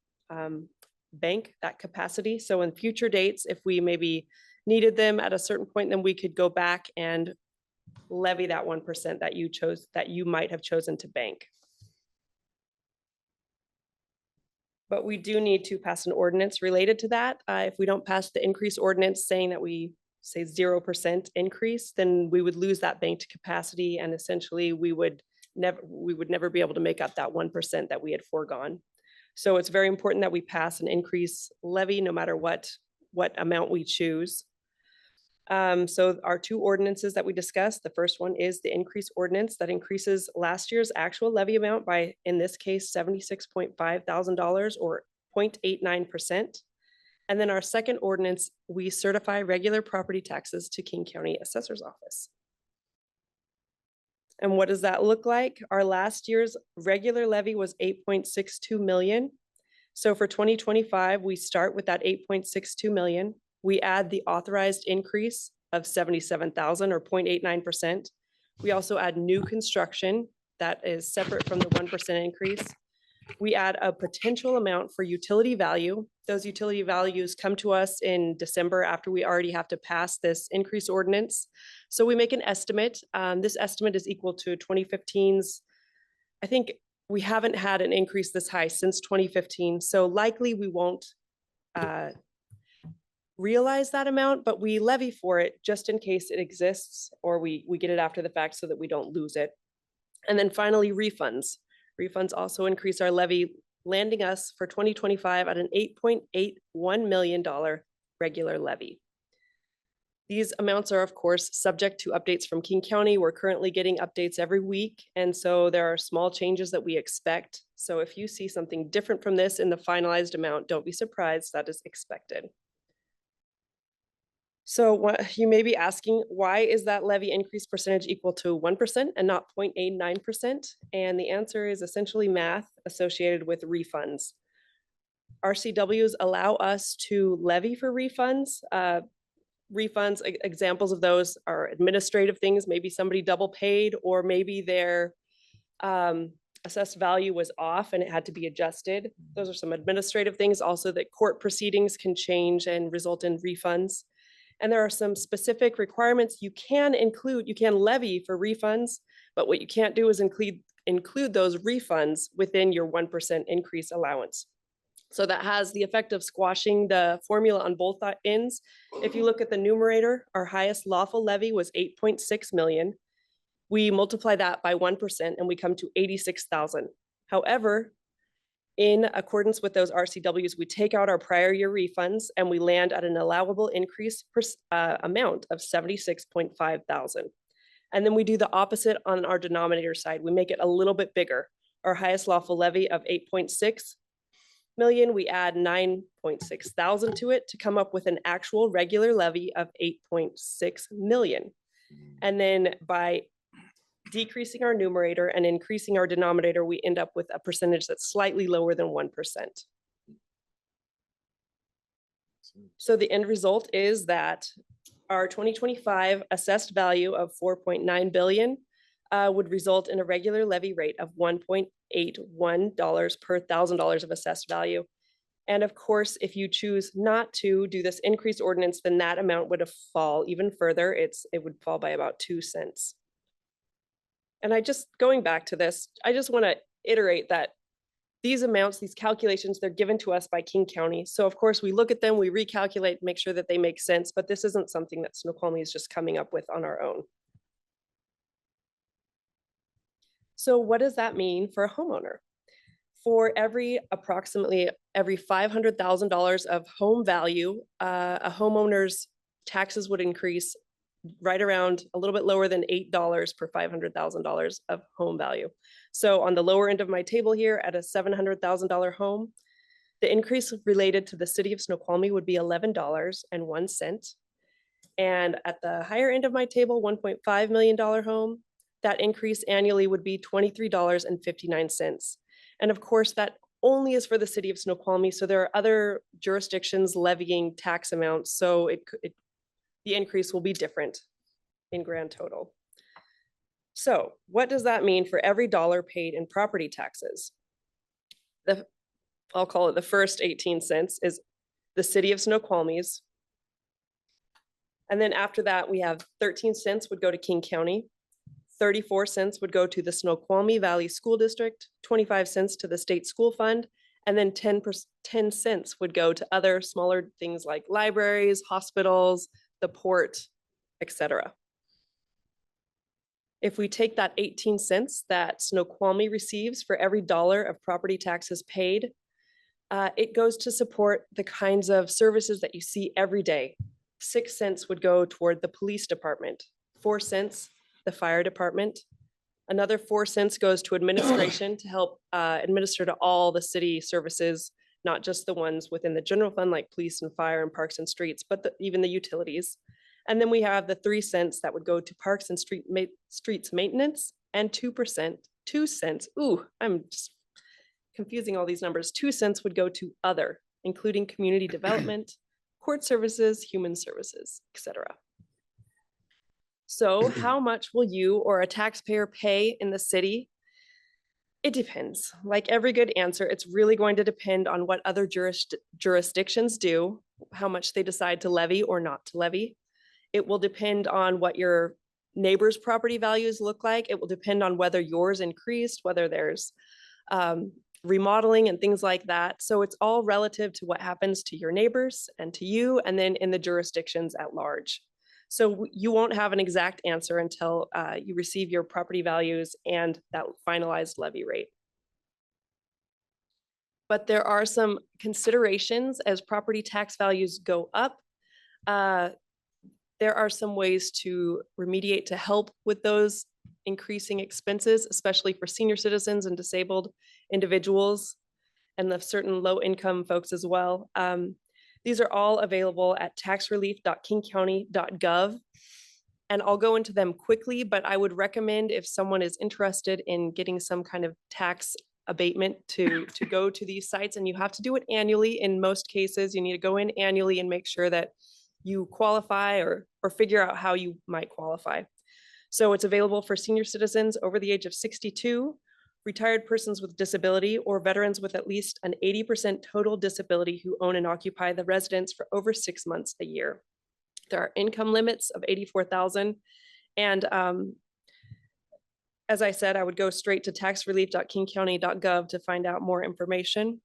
bank that capacity. So in future dates, if we maybe needed them at a certain point, then we could go back and levy that 1% that you chose, that you might have chosen to bank. But we do need to pass an ordinance related to that. If we don't pass the increase ordinance saying that we say 0% increase, then we would lose that banked capacity, and essentially we would never be able to make up that 1% that we had foregone. So it's very important that we pass an increase levy no matter what amount we choose. So our two ordinances that we discussed, the first one is the increase ordinance that increases last year's actual levy amount by, in this case, $76.5 thousand or 0.89%. And then our second ordinance, we certify regular property taxes to King County Assessor's Office. And what does that look like? Our last year's regular levy was 8.62 million. So for 2025, we start with that 8.62 million. We add the authorized increase of 77,000 or 0.89%. We also add new construction that is separate from the 1% increase. We add a potential amount for utility value. Those utility values come to us in December after we already have to pass this increase ordinance. So we make an estimate. This estimate is equal to 2015's. I think we haven't had an increase this high since 2015. So likely we won't realize that amount, but we levy for it just in case it exists, or we get it after the fact so that we don't lose it. And then finally, refunds. Refunds also increase our levy, landing us for 2025 at an $8.81 million regular levy. These amounts are, of course, subject to updates from King County. We're currently getting updates every week, and so there are small changes that we expect. So if you see something different from this in the finalized amount, don't be surprised, that is expected. So what you may be asking, why is that levy increase percentage equal to 1% and not 0.89%? And the answer is essentially math associated with refunds. RCWs allow us to levy for refunds. Refunds, examples of those are administrative things. Maybe somebody double paid, or maybe their assessed value was off and it had to be adjusted. Those are some administrative things. Also, that court proceedings can change and result in refunds. And there are some specific requirements you can include. You can levy for refunds, but what you can't do is include those refunds within your 1% increase allowance. So that has the effect of squashing the formula on both ends. If you look at the numerator, our highest lawful levy was 8.6 million. We multiply that by 1% and we come to 86,000. However, in accordance with those RCWs, we take out our prior year refunds and we land at an allowable increase amount of 76.5 thousand. And then we do the opposite on our denominator side. We make it a little bit bigger. Our highest lawful levy of 8.6 million, we add 9.6 thousand to it to come up with an actual regular levy of 8.6 million. And then by decreasing our numerator and increasing our denominator, we end up with a percentage that's slightly lower than 1%. So the end result is that our 2025 assessed value of 4.9 billion would result in a regular levy rate of $1.81 per $1,000 of assessed value. And of course, if you choose not to do this increase ordinance, then that amount would fall even further. It would fall by about 2 cents. And going back to this, I just want to iterate that these amounts, these calculations, they're given to us by King County. So of course we look at them, we recalculate, make sure that they make sense, but this isn't something that Snoqualmie is just coming up with on our own. So what does that mean for a homeowner? For approximately every $500,000 of home value, a homeowner's taxes would increase right around a little bit lower than $8 per $500,000 of home value. So on the lower end of my table here at a $700,000 home, the increase related to the city of Snoqualmie would be $11.01. And at the higher end of my table, $1.5 million home, that increase annually would be $23.59. And of course, that only is for the city of Snoqualmie. So there are other jurisdictions levying tax amounts. So the increase will be different in grand total. So what does that mean for every dollar paid in property taxes? I'll call it the first 18 cents is the city of Snoqualmie's. And then after that, we have 13 cents would go to King County, 34 cents would go to the Snoqualmie Valley School District, 25 cents to the state school fund, and then 10 cents would go to other smaller things like libraries, hospitals, the port, etc. If we take that 18 cents that Snoqualmie receives for every dollar of property taxes paid, it goes to support the kinds of services that you see every day. 6 cents would go toward the police department, 4 cents, the fire department. Another 4 cents goes to administration to help administer to all the city services, not just the ones within the general fund like police and fire and parks and streets, but even the utilities. And then we have the 3 cents that would go to parks and streets maintenance, and 2 cents. Ooh, I'm just confusing all these numbers. 2 cents would go to other, including community development, court services, human services, etc. So how much will you or a taxpayer pay in the city? It depends. Like every good answer, it's really going to depend on what other jurisdictions do, how much they decide to levy or not to levy. It will depend on what your neighbor's property values look like. It will depend on whether yours increased, whether there's remodeling and things like that. So it's all relative to what happens to your neighbors and to you, and then in the jurisdictions at large. So you won't have an exact answer until you receive your property values and that finalized levy rate. But there are some considerations as property tax values go up. There are some ways to remediate to help with those increasing expenses, especially for senior citizens and disabled individuals and the certain low income folks as well. These are all available at taxrelief.kingcounty.gov. And I'll go into them quickly, but I would recommend if someone is interested in getting some kind of tax abatement to go to these sites, and you have to do it annually. In most cases, you need to go in annually and make sure that you qualify or figure out how you might qualify. So it's available for senior citizens over the age of 62, retired persons with disability, or veterans with at least an 80% total disability who own and occupy the residence for over 6 months a year. There are income limits of $84,000. And as I said, I would go straight to taxrelief.kingcounty.gov to find out more information.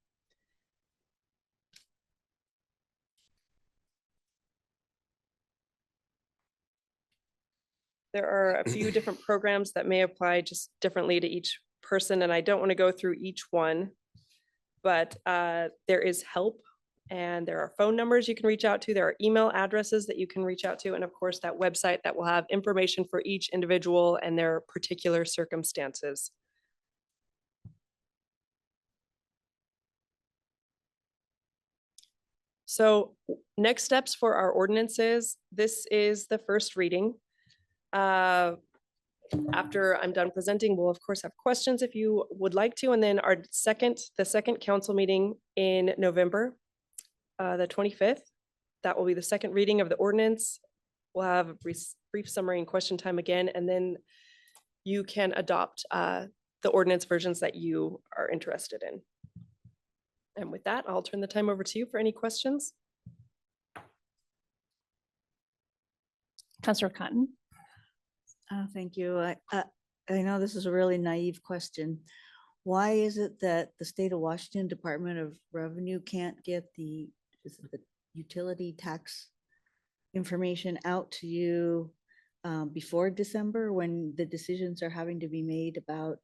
There are a few different programs that may apply just differently to each person, and I don't want to go through each one, but there is help, and there are phone numbers you can reach out to. There are email addresses that you can reach out to, and of course that website that will have information for each individual and their particular circumstances. So next steps for our ordinances, this is the first reading. After I'm done presenting, we'll of course have questions if you would like to. And then the second council meeting in November, the 25th, that will be the second reading of the ordinance. We'll have a brief summary and question time again, and then you can adopt the ordinance versions that you are interested in. And with that, I'll turn the time over to you for any questions. Councilor Cotton. Thank you. I know this is a really naive question. Why is it that the state of Washington Department of Revenue can't get the utility tax information out to you before December, when the decisions are having to be made about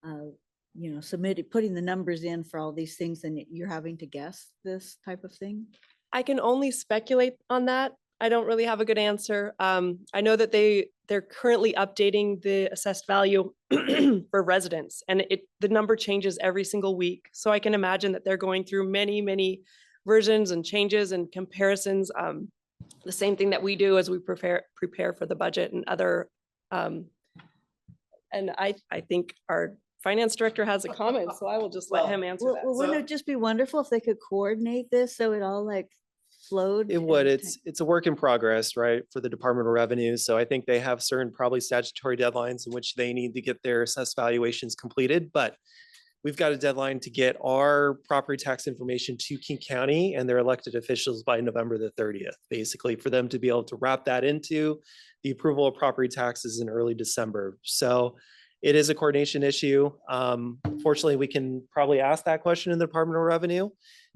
putting the numbers in for all these things, and you're having to guess this type of thing? I can only speculate on that. I don't really have a good answer. I know that they're currently updating the assessed value for residents, and the number changes every single week. So I can imagine that they're going through many versions and changes and comparisons. The same thing that we do as we prepare for the budget and other. And I think our finance director has a comment, so I will just let him answer that. Well, wouldn't it just be wonderful if they could coordinate this so it all like flowed? It would. and It's a work in progress, right, for the Department of Revenue. So I think they have certain probably statutory deadlines in which they need to get their assessed valuations completed. But we've got a deadline to get our property tax information to King County and their elected officials by November the 30th, basically for them to be able to wrap that into the approval of property taxes in early December. So it is a coordination issue. Fortunately, we can probably ask that question in the Department of Revenue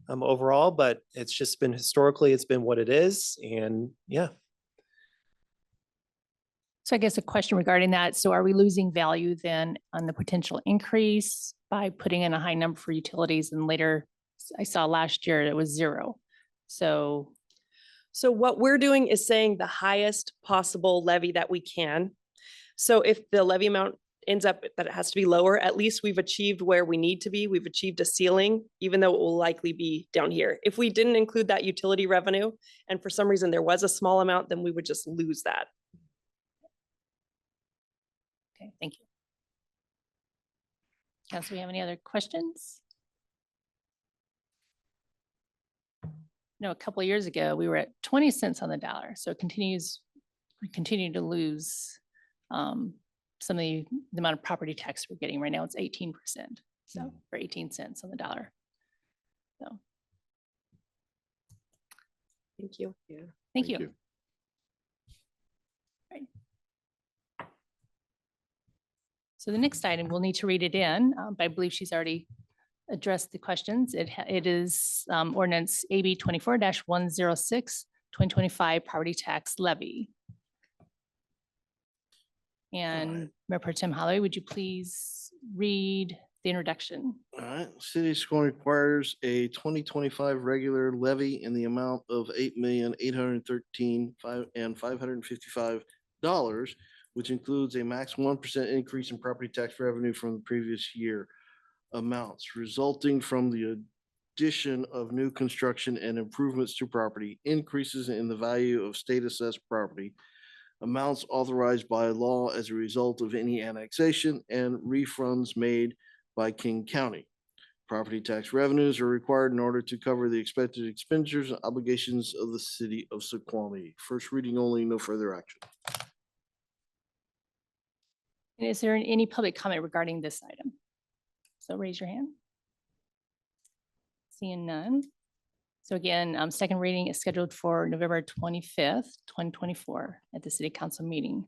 overall, but it's just been historically, it's been what it is. And yeah. So I guess a question regarding that. So are we losing value then on the potential increase by putting in a high number for utilities and later I saw last year it was 0. So what we're doing is saying the highest possible levy that we can. So if the levy amount ends up that it has to be lower, at least we've achieved where we need to be. We've achieved a ceiling, even though it will likely be down here. If we didn't include that utility revenue, and for some reason there was a small amount, then we would just lose that. okay, thank you. Council, we have any other questions? No, a couple of years ago, we were at 20 cents on the dollar. So it we continue to lose some of the amount of property tax we're getting right now. It's 18%. So for 18 cents on the dollar. So. Thank you. Yeah. Thank you. Right. So the next item, we'll need to read it in, but I believe she's already addressed the questions. It is ordinance AB 24-106, 2025 property tax levy. And Mayor Pro Tem Holloway, would you please read the introduction? All right, City of Snoqualmie requires a 2025 regular levy in the amount of $8,813,555, which includes a max 1% increase in property tax revenue from the previous year amounts resulting from the addition of new construction and improvements to property, increases in the value of state assessed property, amounts authorized by law as a result of any annexation, and refunds made by King County. Property tax revenues are required in order to cover the expected expenditures and obligations of the city of Snoqualmie. First reading only, no further action. And is there any public comment regarding this item? So raise your hand. Seeing none. So again, second reading is scheduled for November 25th, 2024 at the City Council meeting.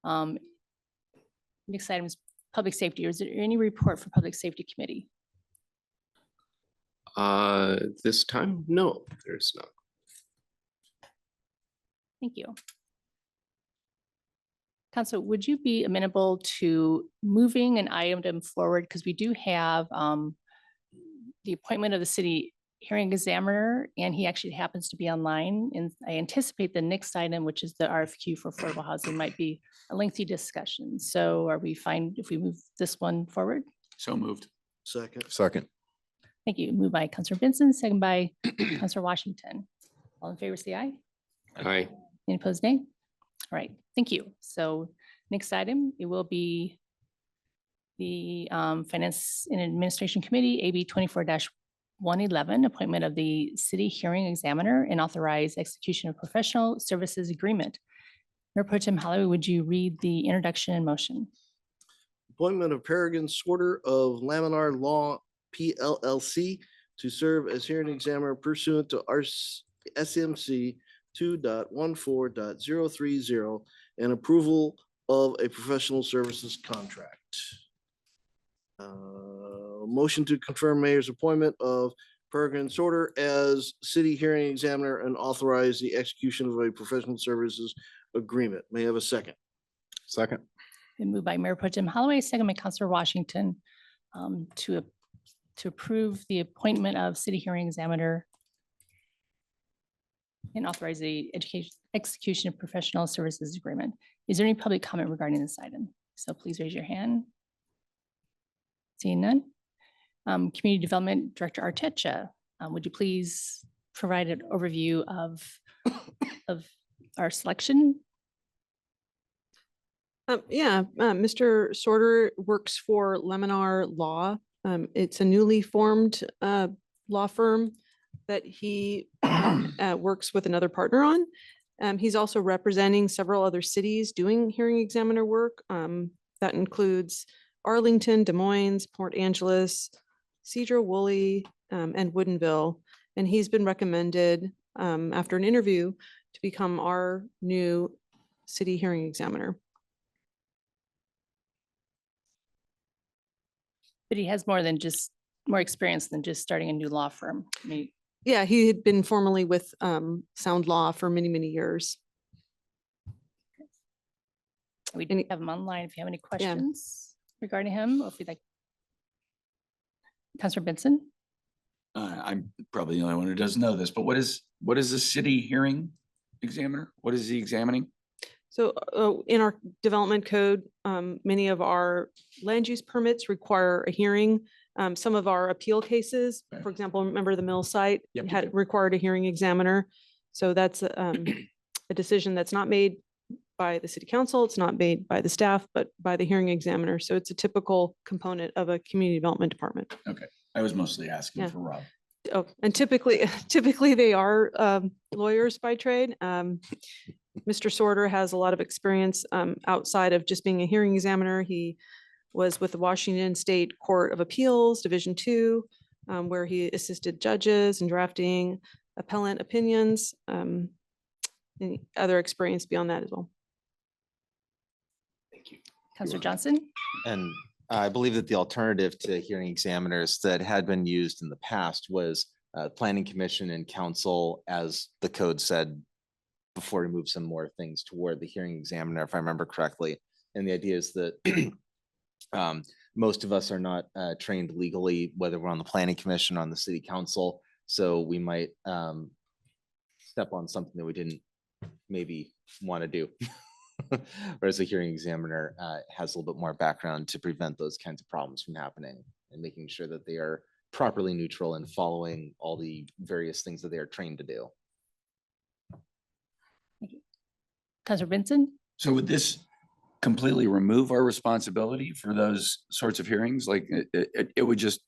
Next item is public safety. Is there any report for Public Safety Committee? This time, no, there's not. Thank you. Council, would you be amenable to moving an item forward? Because we do have the appointment of the city hearing examiner, and he actually happens to be online. And I anticipate the next item, which is the RFQ for affordable housing, might be a lengthy discussion. So are we fine if we move this one forward? So moved. Second. Second. Thank you. Moved by Councilor Benson, second by Councilor Washington. All in favor, say aye. Aye. Any opposed, nay? All right, thank you. So next item, it will be the Finance and Administration Committee, AB 24-111, appointment of the city hearing examiner and authorize execution of professional services agreement. Mayor Pro Tem Holloway, would you read the introduction and motion? Appointment of Peregrine Sorter of Laminar Law PLLC to serve as hearing examiner pursuant to SMC 2.14.030 and approval of a professional services contract. Motion to confirm mayor's appointment of Peregrine Sorter as city hearing examiner and authorize the execution of a professional services agreement. May I have a second? Second. Been moved by Mayor Pro Tem Holloway, second by Councilor Washington, to approve the appointment of city hearing examiner and authorize the education execution of professional services agreement. Is there any public comment regarding this item? So please raise your hand. Seeing none. Community Development Director Artecha, would you please provide an overview of our selection? Mr. Sorter works for Leminar Law. It's a newly formed law firm that he works with another partner on. He's also representing several other cities doing hearing examiner work. That includes Arlington, Des Moines, Port Angeles, Cedar-Woolley, and Woodinville. And he's been recommended after an interview to become our new city hearing examiner. But he has more experience than just starting a new law firm. I mean, Yeah, he had been formerly with Sound Law for many, many years. we do have him online if you have any questions regarding him, or if you'd like. Councilor Benson? I'm probably the only one who doesn't know this, but what is the city hearing examiner? What is he examining? So in our development code, many of our land use permits require a hearing. Some of our appeal cases, for example, remember the mill site had required a hearing examiner. So that's a decision that's not made by the city council. It's not made by the staff, but by the hearing examiner. So it's a typical component of a community development department. Okay, I was mostly asking for Rob. Oh, and typically they are lawyers by trade. Mr. Sorter has a lot of experience outside of just being a hearing examiner. He was with the Washington State Court of Appeals, Division II, where he assisted judges in drafting appellant opinions, and other experience beyond that as well. Thank you. Councilor Johnson? And I believe that the alternative to hearing examiners that had been used in the past was planning commission and council, as the code said, before we move some more things toward the hearing examiner, if I remember correctly. And the idea is that most of us are not trained legally, whether we're on the planning commission or on the city council. So we might step on something that we didn't maybe want to do. Whereas the hearing examiner has a little bit more background to prevent those kinds of problems from happening and making sure that they are properly neutral and following all the various things that they are trained to do. Councilor Benson? So would this completely remove our responsibility for those sorts of hearings? Like it would just.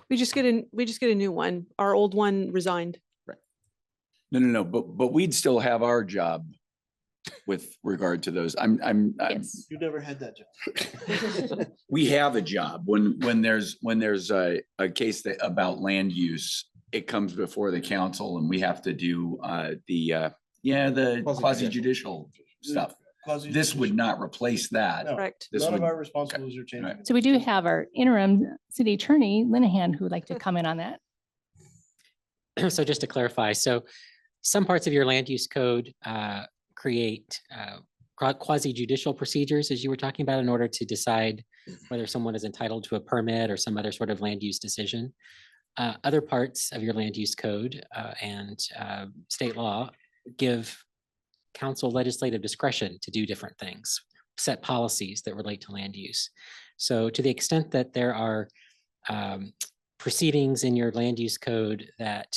We just get a new one. Our old one resigned. Right. No. But we'd still have our job with regard to those. Yes. You never had that job. We have a job when there's a case about land use, it comes before the council and we have to do the quasi judicial stuff. This would not replace that. No, Correct. This none of would- our responsibilities are changing. So we do have our interim city attorney, Linehan, who would like to comment on that. So just to clarify, so some parts of your land use code create quasi judicial procedures, as you were talking about, in order to decide whether someone is entitled to a permit or some other sort of land use decision. Other parts of your land use code and state law give council legislative discretion to do different things, set policies that relate to land use. So to the extent that there are proceedings in your land use code that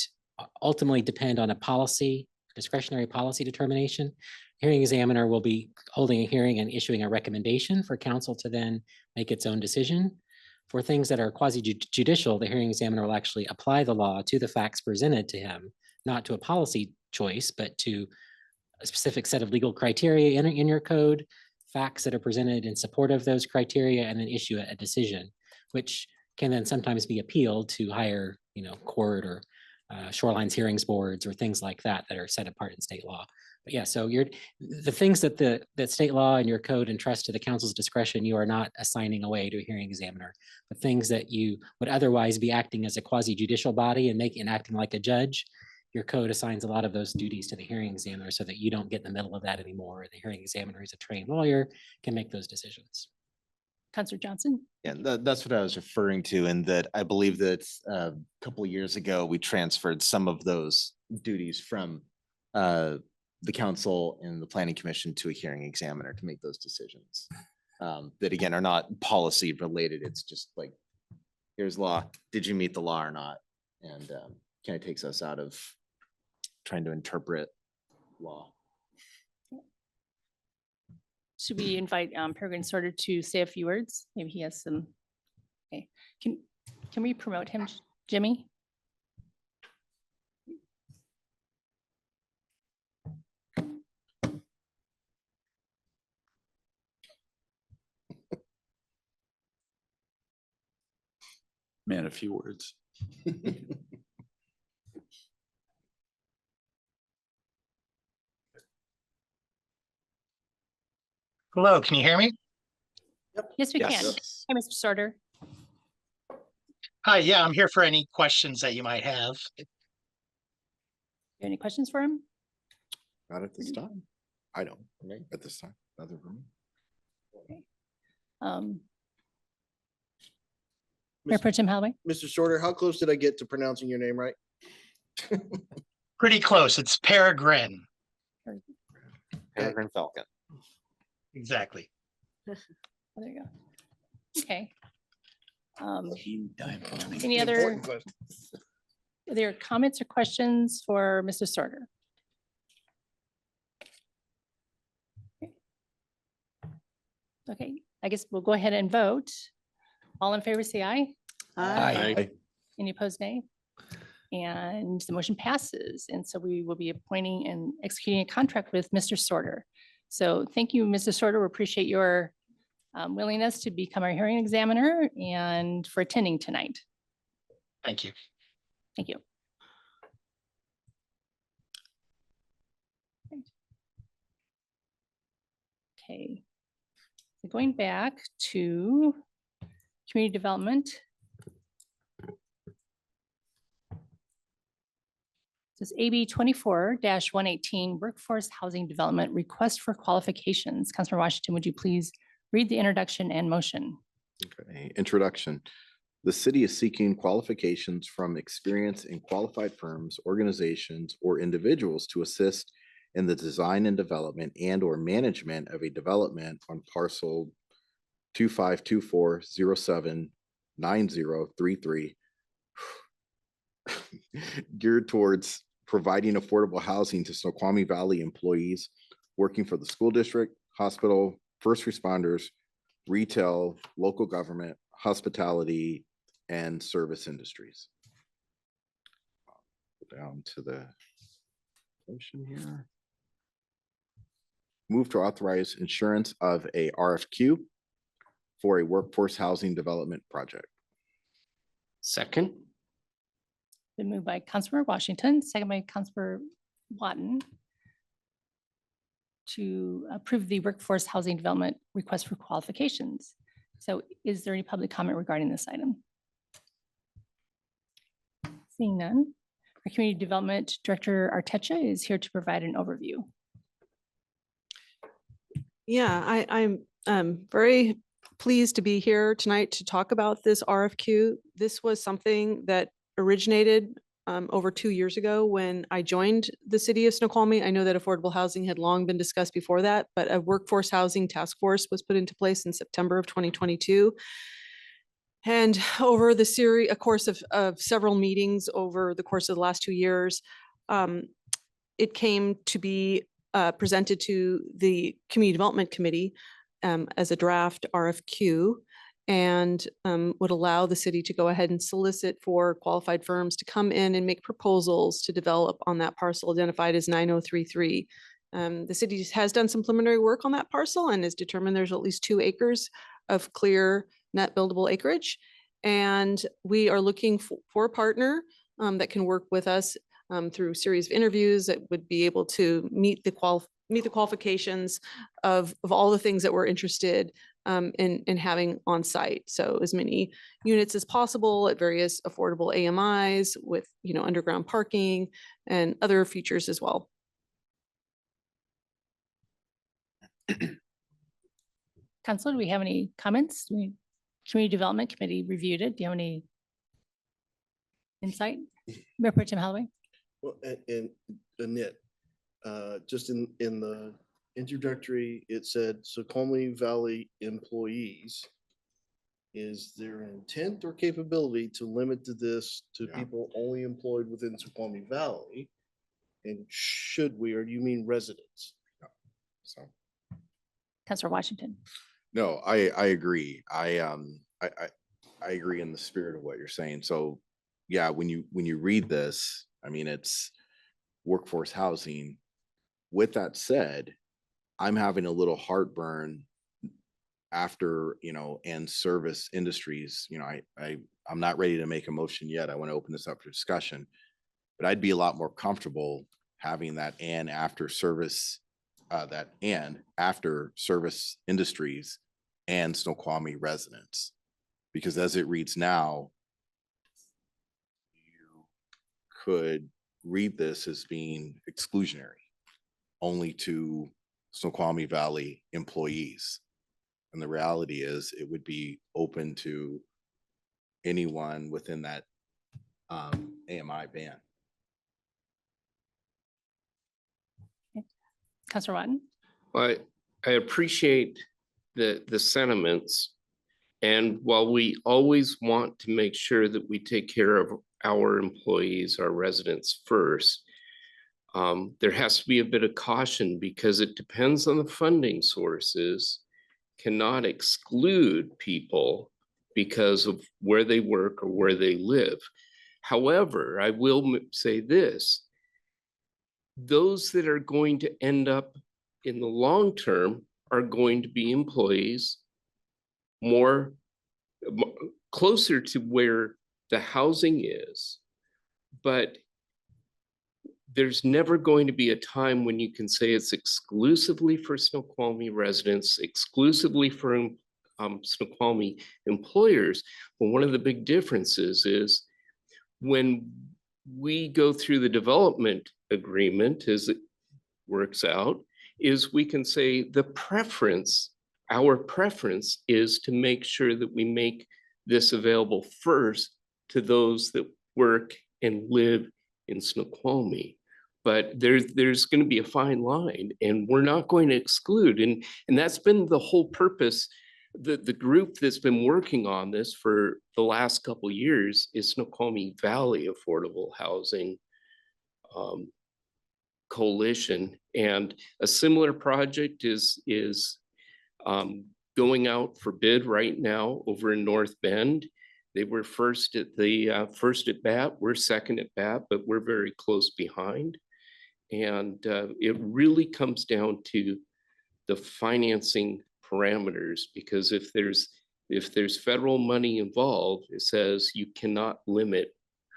ultimately depend on a policy, discretionary policy determination, hearing examiner will be holding a hearing and issuing a recommendation for council to then make its own decision. For things that are quasi judicial, the hearing examiner will actually apply the law to the facts presented to him, not to a policy choice, but to a specific set of legal criteria in your code, facts that are presented in support of those criteria, and then issue a decision, which can then sometimes be appealed to higher, court or shorelines hearings boards or things like that that are set apart in state law. But yeah, so the things that that state law and your code entrust to the council's discretion, you are not assigning away to a hearing examiner. But things that you would otherwise be acting as a quasi judicial body and acting like a judge, your code assigns a lot of those duties to the hearing examiner so that you don't get in the middle of that anymore. The hearing examiner, who's a trained lawyer, can make those decisions. Councilor Johnson? Yeah, that's what I was referring to, and that I believe that a couple of years ago, we transferred some of those duties from the council and the planning commission to a hearing examiner to make those decisions. That again are not policy related. It's just like, here's law. Did you meet the law or not? And kind of takes us out of trying to interpret law. Should we invite Peregrine Sorter to say a few words? Maybe he has some. Okay, can we promote him, Jimmy? Man, a few words. Hello, can you hear me? Yes, we can. Yes. Hi, Mr. Sorter. Hi, yeah, I'm here for any questions that you might have. Any questions for him? Not at this time. I don't, at this time, nothing for me. Mayor Pro Tem Holloway. Mr. Sorter, how close did I get to pronouncing your name right? Pretty close. It's Peregrine. Peregrine Falcon. Exactly. Oh, there you go. Okay. Any other comments or questions for Mr. Sorter? Okay, I guess we'll go ahead and vote. All in favor, say aye. Aye. Any opposed, nay? And the motion passes. And so we will be appointing and executing a contract with Mr. Sorter. So thank you, Mr. Sorter. We appreciate your willingness to become our hearing examiner and for attending tonight. Thank you. Thank you. Okay. So going back to community development. This is AB 24-118 Workforce Housing Development Request for Qualifications. Councilor Washington, would you please read the introduction and motion? Okay, introduction. The city is seeking qualifications from experienced and qualified firms, organizations, or individuals to assist in the design and development and or management of a development on parcel 2524079033 geared towards providing affordable housing to Snoqualmie Valley employees working for the school district, hospital, first responders, retail, local government, hospitality, and service industries. Down to the motion here. Move to authorize insurance of a RFQ for a workforce housing development project. Second. Been moved by Councilor Washington, second by Councilor Watton to approve the workforce housing development request for qualifications. So is there any public comment regarding this item? Seeing none, our Community Development Director Artecha is here to provide an overview. Yeah, I'm very pleased to be here tonight to talk about this RFQ. This was something that originated over 2 years ago when I joined the city of Snoqualmie. I know that affordable housing had long been discussed before that, but a workforce housing task force was put into place in September of 2022. And over the series, a course of several meetings over the course of the last 2 years, it came to be presented to the Community Development Committee as a draft RFQ, and would allow the city to go ahead and solicit for qualified firms to come in and make proposals to develop on that parcel identified as 9033. The city has done some preliminary work on that parcel and has determined there's at least 2 acres of clear net buildable acreage. And we are looking for a partner that can work with us through a series of interviews that would be able to meet the qualifications of all the things that we're interested in having on site. So as many units as possible at various affordable AMIs with, underground parking and other features as well. Council, do we have any comments? Community Development Committee reviewed it. Do you have any insight? Mayor Pro Tem Holloway? Well, and Annette, just in the introductory, it said Snoqualmie Valley employees. Is there an intent or capability to limit to this to Yeah. people only employed within Snoqualmie Valley? And should we, or do you mean residents? So, Counselor Washington. no, I agree. I agree in the spirit of what you're saying. So yeah, when you read this, I mean, it's workforce housing. With that said, I'm having a little heartburn after, and service industries, I'm not ready to make a motion yet. I want to open this up for discussion, but I'd be a lot more comfortable having that and after service, after service industries and Snoqualmie residents. Because as it reads now, you could read this as being exclusionary only to Snoqualmie Valley employees. And the reality is it would be open to anyone within that AMI ban. Counselor Watton. I appreciate the sentiments. And while we always want to make sure that we take care of our employees, our residents first, there has to be a bit of caution because it depends on the funding sources, cannot exclude people because of where they work or where they live. However, I will say this, those that are going to end up in the long term are going to be employees more closer to where the housing is, but there's never going to be a time when you can say it's exclusively for Snoqualmie residents, exclusively for Snoqualmie employers. But one of the big differences is when we go through the development agreement as it works out, is we can say the preference, our preference is to make sure that we make this available first to those that work and live in Snoqualmie. But there's going to be a fine line and we're not going to exclude. And that's been the whole purpose. The group that's been working on this for the last couple of years is Snoqualmie Valley Affordable Housing Coalition. And a similar project is going out for bid right now over in North Bend. They were first at bat, we're second at bat, but we're very close behind. And it really comes down to the financing parameters, because if there's federal money involved, it says you cannot limit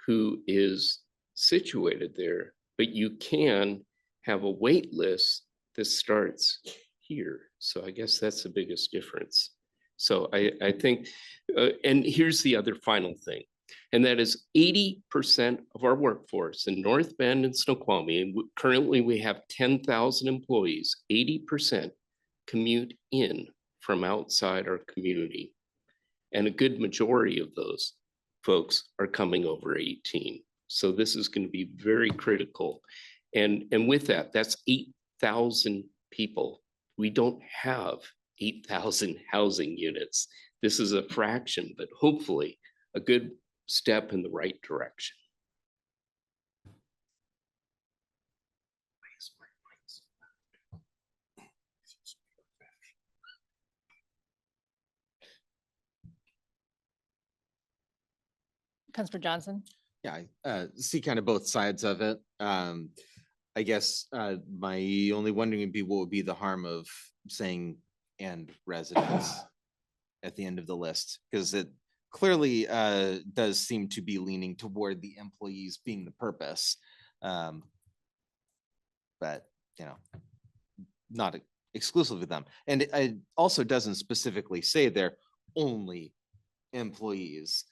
who is situated there, but you can have a wait list that starts here. So I guess that's the biggest difference. So I think, and here's the other final thing, and that is 80% of our workforce in North Bend and Snoqualmie, and currently we have 10,000 employees, 80% commute in from outside our community. And a good majority of those folks are coming over 18. So this is going to be very critical. And with that, that's 8,000 people. We don't have 8,000 housing units. This is a fraction, but hopefully a good step in the right direction. Councilor Johnson. Yeah, I see kind of both sides of it. I guess my only wondering would be what would be the harm of saying and residents at the end of the list, because it clearly does seem to be leaning toward the employees being the purpose. But not exclusively them. And it also doesn't specifically say they're only employees.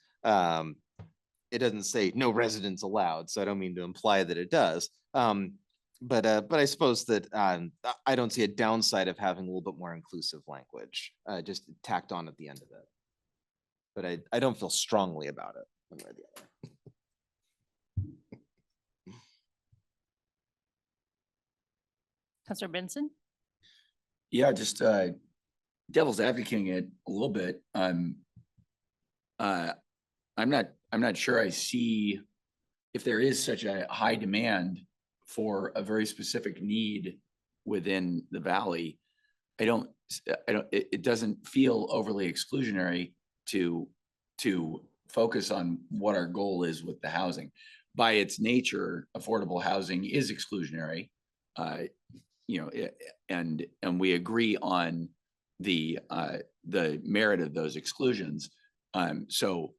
It doesn't say no residents allowed, so I don't mean to imply that it does. But I suppose that I don't see a downside of having a little bit more inclusive language, just tacked on at the end of it. But I don't feel strongly about it one way or the other. Counselor Benson? Yeah, just devil's advocating it a little bit. I'm not sure I see if there is such a high demand for a very specific need within the valley. It doesn't feel overly exclusionary to focus on what our goal is with the housing. By its nature, affordable housing is exclusionary. And we agree on the merit of those exclusions. So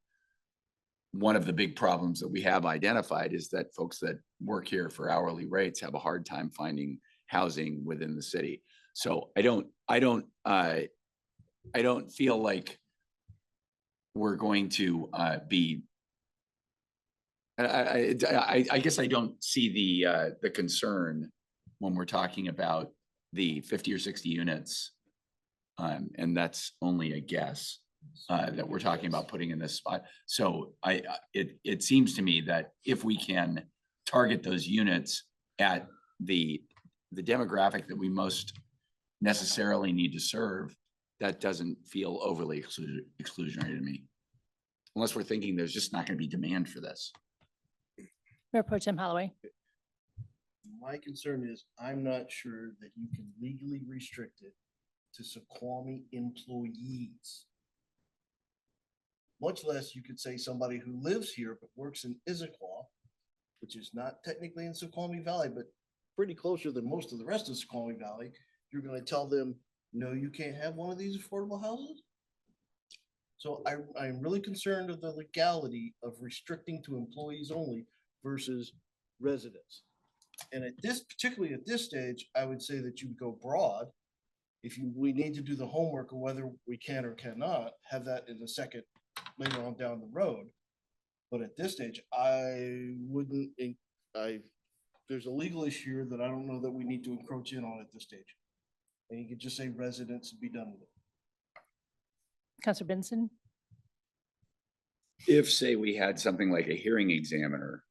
one of the big problems that we have identified is that folks that work here for hourly rates have a hard time finding housing within the city. So I don't feel like we're going to be. I guess I don't see the concern when we're talking about the 50 or 60 units. And that's only a guess that we're talking about putting in this spot. So it seems to me that if we can target those units at the demographic that we most necessarily need to serve, that doesn't feel overly exclusionary to me. Unless we're thinking there's just not going to be demand for this. Mayor Pro Tem Holloway? My concern is I'm not sure that you can legally restrict it to Snoqualmie employees. Much less you could say somebody who lives here but works in Issaquah, which is not technically in Snoqualmie Valley, but pretty closer than most of the rest of Snoqualmie Valley. You're going to tell them, no, you can't have one of these affordable houses? So I'm really concerned of the legality of restricting to employees only versus residents. And particularly at this stage, I would say that you go broad. We need to do the homework of whether we can or cannot have that in a second later on down the road. But at this stage, there's a legal issue here that I don't know that we need to encroach in on at this stage. And you could just say residents and be done with it. Counselor Benson? If, say, we had something like a hearing examiner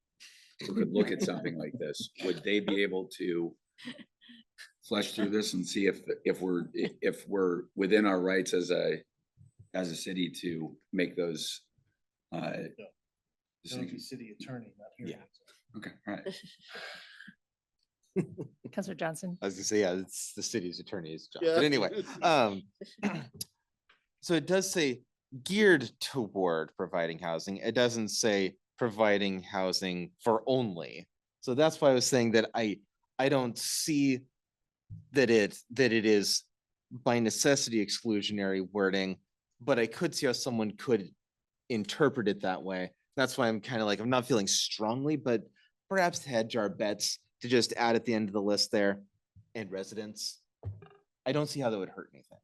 who could look at something like this, would they be able to flesh through this and see if we're within our rights as a city to make those It's gonna be city attorney, not hearing. Yeah. Okay, all right. Counselor Johnson? I was gonna say, yeah, it's the city's attorney's job. Yeah. But anyway, so it does say geared toward providing housing. It doesn't say providing housing for only. So that's why I was saying that I don't see that it is by necessity exclusionary wording, but I could see how someone could interpret it that way. That's why I'm kind of like, I'm not feeling strongly, but perhaps hedge our bets to just add at the end of the list there and residents. I don't see how that would hurt anything.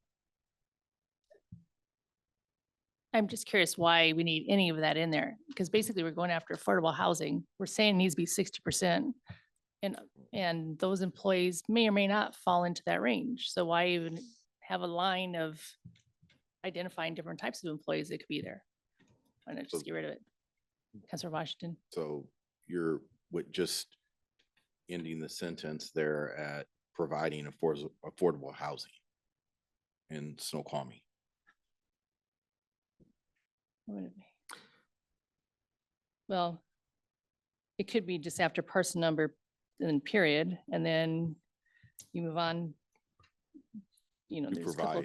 I'm just curious why we need any of that in there, because basically we're going after affordable housing. We're saying it needs to be 60%. And those employees may or may not fall into that range. So why even have a line of identifying different types of employees that could be there? Why not just get rid of it? Councilor Washington? So you're just ending the sentence there at providing affordable housing in Snoqualmie. What would it be? Well, it could be just after parcel number and period, and then you move on. You know, To there's a couple.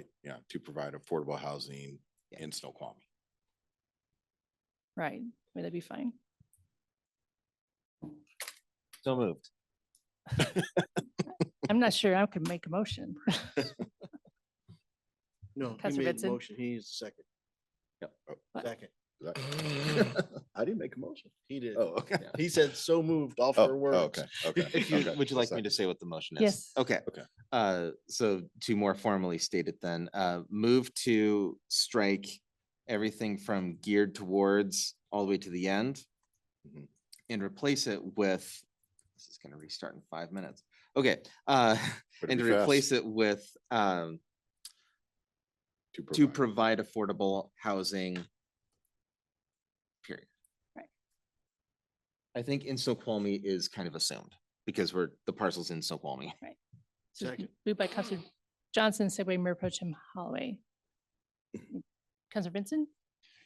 provide affordable housing in Snoqualmie. Right, would that be fine? So moved. I'm not sure I could make a motion. No, he Counselor made the Vincent? motion. He's the second. Yep. What? Second. I didn't make a motion. He did. Oh, okay. He said so moved off Oh, her words. okay. Okay. Would you like me to say what the motion is? Yes. Okay. Okay. So to more formally state it then, move to strike everything from geared towards all the way to the end and replace it with, this is gonna restart in 5 minutes. Okay, and to be replace fast. it with to provide affordable housing, period. Right. I think in Snoqualmie is kind of assumed because the parcel's in Snoqualmie. Right. This is Second. Moved by Counselor Johnson, second by Mayor Pro Tem Holloway. Counselor Vincent?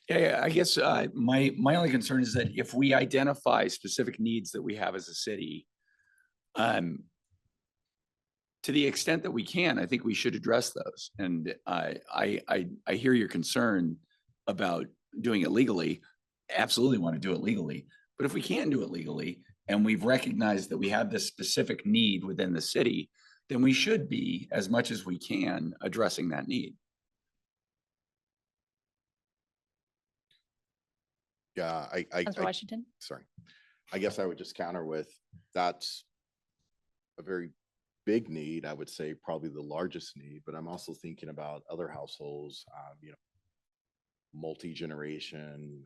Yeah, I guess my only concern is that if we identify specific needs that we have as a city, to the extent that we can, I think we should address those. And I hear your concern about doing it legally. Absolutely want to do it legally. But if we can do it legally and we've recognized that we have this specific need within the city, then we should be, as much as we can, addressing that need. Yeah, Counselor Washington? sorry. I guess I would just counter with, that's a very big need. I would say probably the largest need, but I'm also thinking about other households, multi-generation,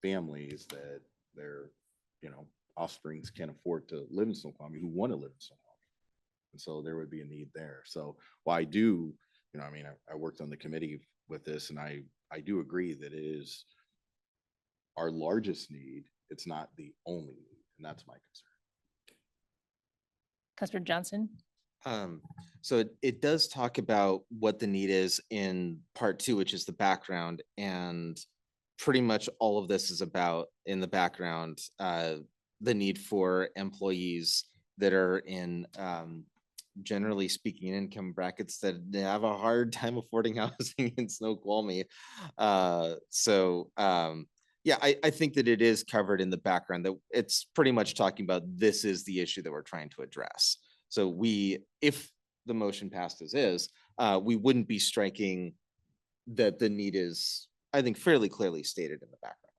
families that their, offsprings can't afford to live in Snoqualmie, who want to live in Snoqualmie. And so there would be a need there. So while I do, I worked on the committee with this, and I do agree that it is our largest need. It's not the only need, and that's my concern. Counselor Johnson? So it does talk about what the need is in part 2, which is the background, and pretty much all of this is about, in the background, the need for employees that are in, generally speaking, income brackets that they have a hard time affording housing in Snoqualmie. Yeah, I think that it is covered in the background, that it's pretty much talking about this is the issue that we're trying to address. So if the motion passed as is, we wouldn't be striking that the need is, I think, fairly clearly stated in the background.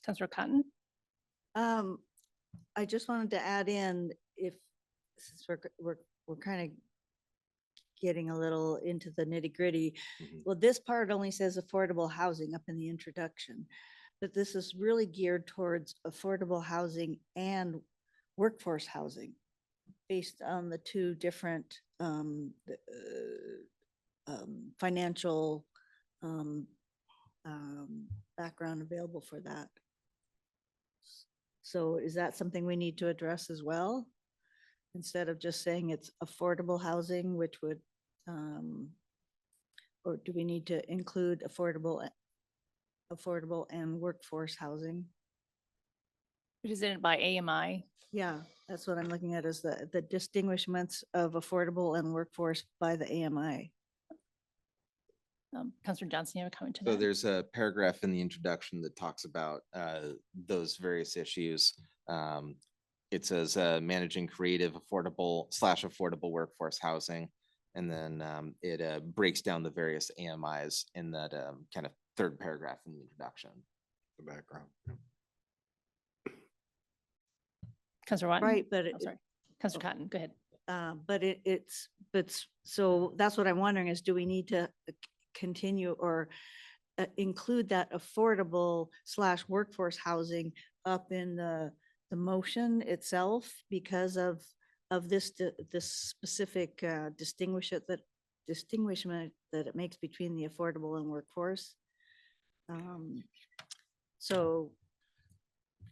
Counselor Cotton? I just wanted to add in, since we're kind of getting a little into the nitty gritty. Well, this part only says affordable housing up in the introduction, but this is really geared towards affordable housing and workforce housing based on the two different financial background available for that. So is that something we need to address as well? Instead of just saying it's affordable housing, which would, or do we need to include affordable and workforce housing? Presented by AMI. Yeah, that's what I'm looking at, is the distinguishments of affordable and workforce by the AMI. Counselor Johnson, you have a comment to So that? there's a paragraph in the introduction that talks about those various issues. It says managing creative, affordable workforce housing. And then it breaks down the various AMIs in that kind of third paragraph in the introduction. The background. Counselor Watton? Right, but Oh, sorry. Counselor Cotton, go ahead. But so that's what I'm wondering is, do we need to continue or include that affordable / workforce housing up in the motion itself because of this specific distinguishment that it makes between the affordable and workforce? So.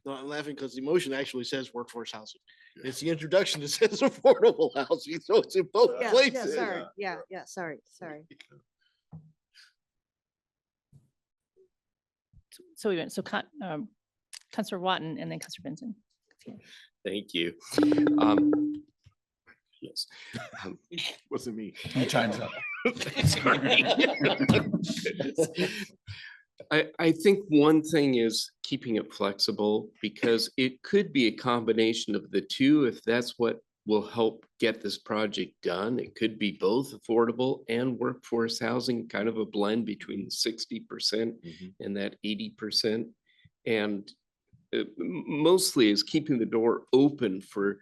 No, I'm laughing because the motion actually says workforce housing. It's the introduction that says affordable housing, so it's in both Yeah, places. sorry. Yeah, sorry. So we went, so Counselor Watton and then Counselor Benson. Thank you. Yes. Wasn't me. Time's up. Sorry. I think one thing is keeping it flexible, because it could be a combination of the two. If that's what will help get this project done, it could be both affordable and workforce housing, kind of a blend between 60% and that 80%. And mostly is keeping the door open for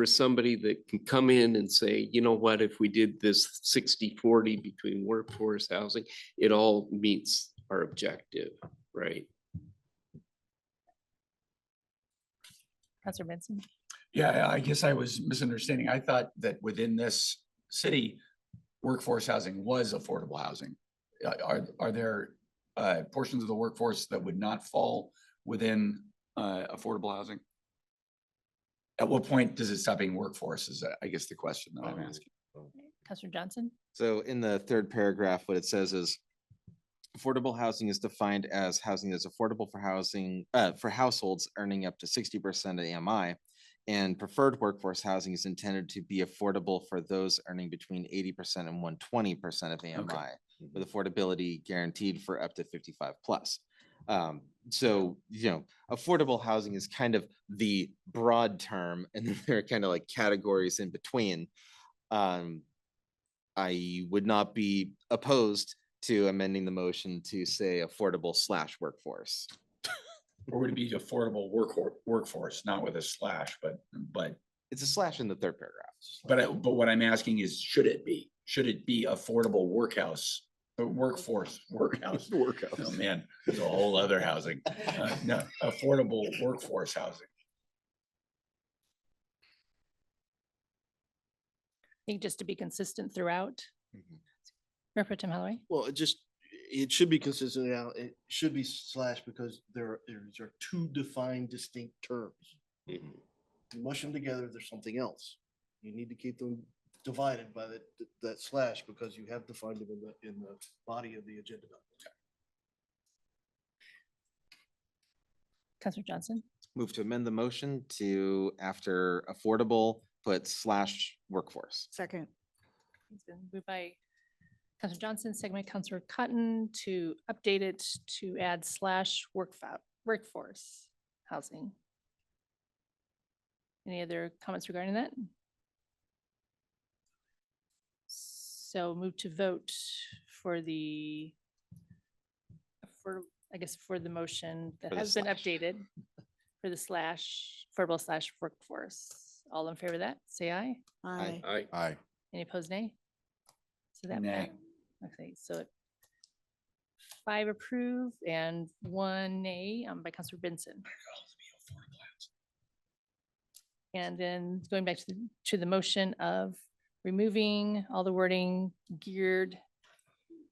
somebody that can come in and say, you know what, if we did this 60-40 between workforce housing, it all meets our objective, right? Counselor Benson? Yeah, I guess I was misunderstanding. I thought that within this city, workforce housing was affordable housing. Are there portions of the workforce that would not fall within affordable housing? At what point does it stop being workforce is, I guess, the question that I'm asking. Counselor Johnson? So in the third paragraph, what it says is affordable housing is defined as housing that's affordable for housing, for households earning up to 60% of AMI. And preferred workforce housing is intended to be affordable for those earning between 80% and 120% of AMI, with affordability guaranteed for up to 55 plus. So, affordable housing is kind of the broad term, and then there are kind of like categories in between. I would not be opposed to amending the motion to say affordable / workforce. Or would it be affordable workforce, not with a slash, but it's a slash in the third paragraph. But what I'm asking is, should it be affordable workforce? Oh man, it's a whole other housing. No, affordable workforce housing. I think just to be consistent throughout. Mayor Pro Tem Holloway? Well, it should be consistent now. It should be slash because there are two defined distinct terms. You mush them together, there's something else. You need to keep them divided by that slash because you have defined them in the body of the agenda. Counselor Johnson? Move to amend the motion to, after affordable, put / workforce. Second. It's been moved by Counselor Johnson, second by Counselor Cotton to update it to add / workforce housing. Any other comments regarding that? So move to vote for the, for the motion that For the has been slash. updated for the affordable / workforce. All in favor of that, say aye. Aye. Aye. Any opposed, nay? So that, Nay. okay, so 5 approve and 1 nay by Counselor Benson. And then going back to the motion of removing all the wording geared,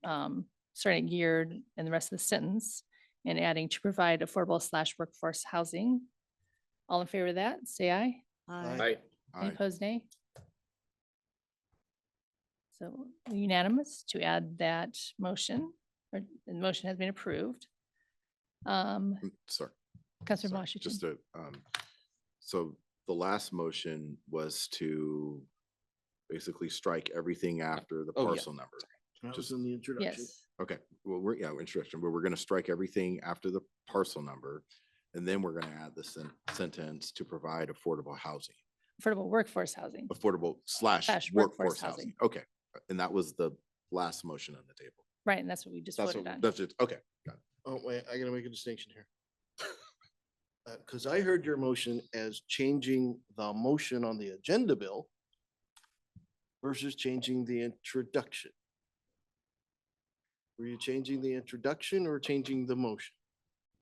starting at geared and the rest of the sentence and adding to provide affordable / workforce housing. All in favor of that, say aye. Aye. Any opposed, nay? So unanimous to add that motion, or the motion has been approved. Sorry. Counselor Sorry, Washington. Just to, so the last motion was to basically strike everything after the Oh, yeah. parcel number. That was in the introduction. Yes, Okay, well, introduction, but we're gonna strike everything after the parcel number. And then we're gonna add the sentence to provide affordable housing, affordable workforce housing. affordable / workforce housing. Okay, and that was the last motion on the table. Right, and that's what we just That's voted on. that's it. Okay, got it. Oh, wait, I gotta make a distinction here. Because I heard your motion as changing the motion on the agenda bill versus changing the introduction. Were you changing the introduction or changing the motion?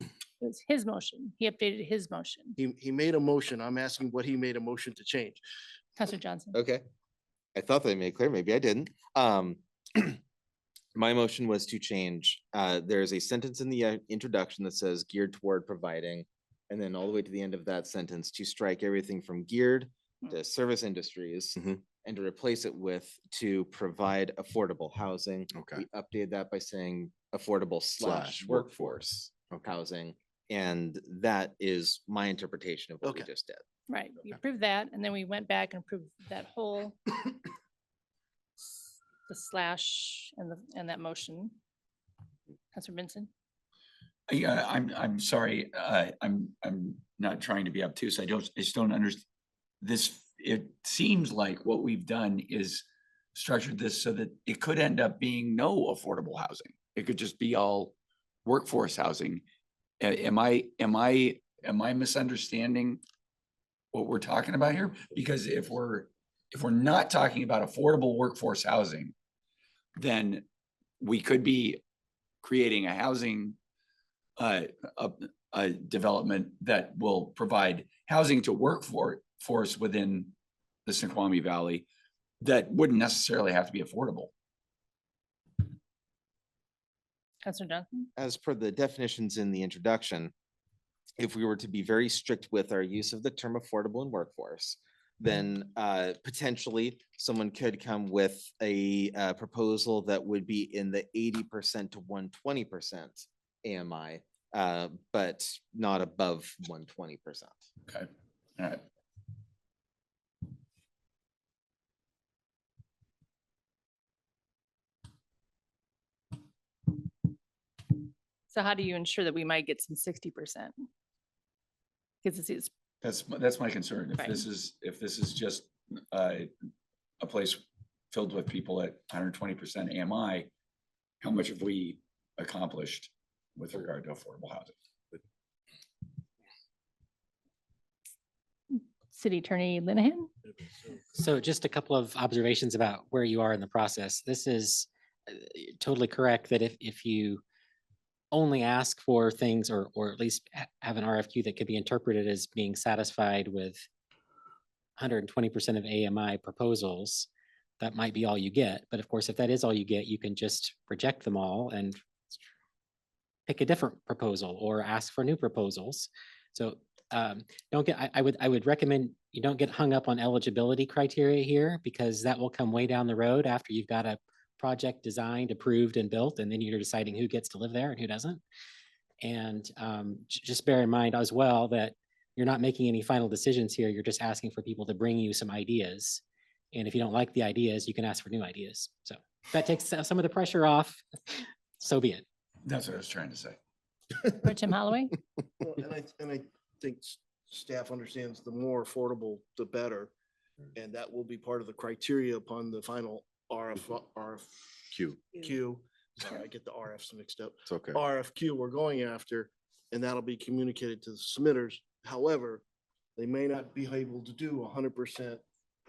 It was his motion. He updated his motion. He made a motion. I'm asking what he made a motion to change. Counselor Johnson. Okay. I thought that I made clear, maybe I didn't. My motion was to change, there's a sentence in the introduction that says geared toward providing, and then all the way to the end of that sentence to strike everything from geared to service industries and to replace it with to provide affordable housing. Okay. We updated that by saying affordable / workforce housing. And that is my interpretation of what we Okay. just did. Right, we approved that, and then we went back and approved that whole the slash and that motion. Counselor Benson. Yeah, I'm sorry. I'm not trying to be obtuse. I just don't understand this. It seems like what we've done is structured this so that it could end up being no affordable housing. It could just be all workforce housing. Am I misunderstanding what we're talking about here? Because if we're not talking about affordable workforce housing, then we could be creating a housing a development that will provide housing to workforce within the Snoqualmie Valley that wouldn't necessarily have to be affordable. Counselor Johnson. As per the definitions in the introduction, if we were to be very strict with our use of the term affordable and workforce, then potentially someone could come with a proposal that would be in the 80% to 120% AMI, but not above 120%. Okay, all right. So how do you ensure that we might get some 60%? Because it's That's my concern. If Right. if this is just a place filled with people at 120% AMI, how much have we accomplished with regard to affordable housing? City Attorney Linehan. So just a couple of observations about where you are in the process. This is totally correct that if you only ask for things or at least have an RFQ that could be interpreted as being satisfied with 120% of AMI proposals, that might be all you get. But of course, if that is all you get, you can just reject them all and pick a different proposal or ask for new proposals. So don't get, I would recommend you don't get hung up on eligibility criteria here, because that will come way down the road after you've got a project designed, approved and built, and then you're deciding who gets to live there and who doesn't. And just bear in mind as well that you're not making any final decisions here. You're just asking for people to bring you some ideas. And if you don't like the ideas, you can ask for new ideas. So if that takes some of the pressure off, so be it. That's what I was trying to say. Tim Holloway. Well, and I think staff understands the more affordable, the better. And that will be part of the criteria upon the final Q. Sorry, I get the RFs mixed up. It's okay. RFQ we're going after, and that'll be communicated to the submitters. However, they may not be able to do 100%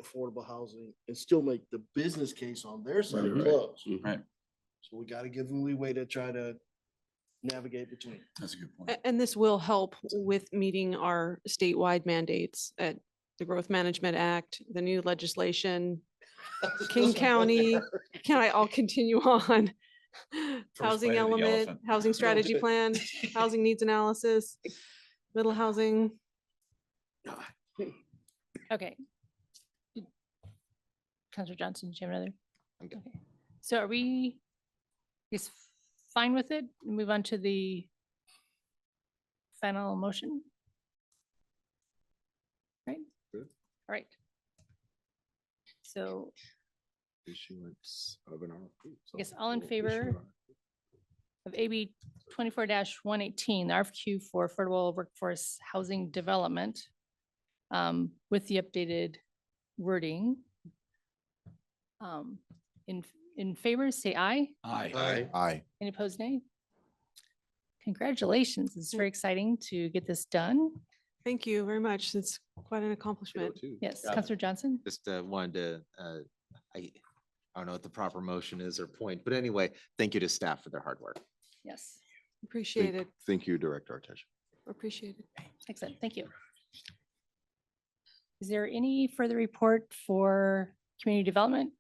affordable housing and still make the business case on their side Right. close. Right. So we got to give them leeway to try to navigate between. That's a good point. And this will help with meeting our statewide mandates at the Growth Management Act, the new legislation, King County. I'll continue on. Housing bite of the element, elephant. housing strategy plan, housing needs analysis, middle housing. Okay. Councilor Johnson, do you have another? I'm good. Okay. So are we just fine with it? Move on to the final motion? Right? Good. All right. So Issuance of an RFP. I guess all in favor of AB 24-118, the RFQ for affordable workforce housing development with the updated wording. In favor, say aye. Aye. Aye. Any opposed, nay? Congratulations. It's very exciting to get this done. Thank you very much. It's quite an accomplishment. Yes, Councilor Johnson. Just wanted to, I don't know what the proper motion is or point, but anyway, thank you to staff for their hard work. Yes, Appreciate it. Thank you, Director Artesia. Appreciate it. excellent. Thank you. Is there any further report for community development?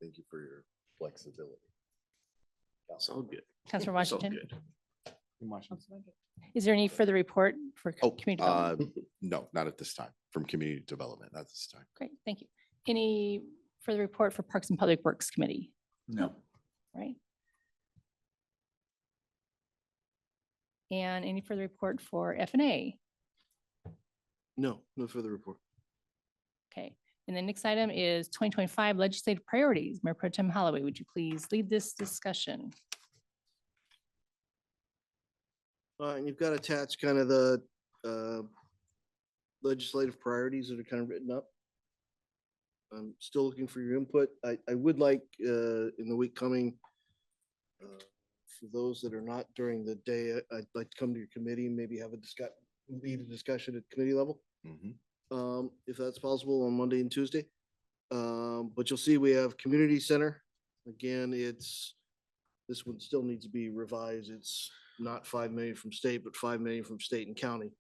Thank you for your flexibility. It's all good. Councilor It's all Washington. good. Is there any further report for Oh, community development? no, not at this time. From community development, not this time. Great, thank you. Any further report for Parks and Public Works Committee? No. Right. And any further report for F&A? No further report. Okay, and the next item is 2025 legislative priorities. Mayor Pro Tem Holloway, would you please lead this discussion? And you've got attached kind of the legislative priorities that are kind of written up. I'm still looking for your input. I would like in the week coming, for those that are not during the day, I'd like to come to your committee and maybe have lead a discussion at committee level. If that's possible on Monday and Tuesday. But you'll see we have community center. Again, this one still needs to be revised. It's not 5 million from state, but 5 million from state and county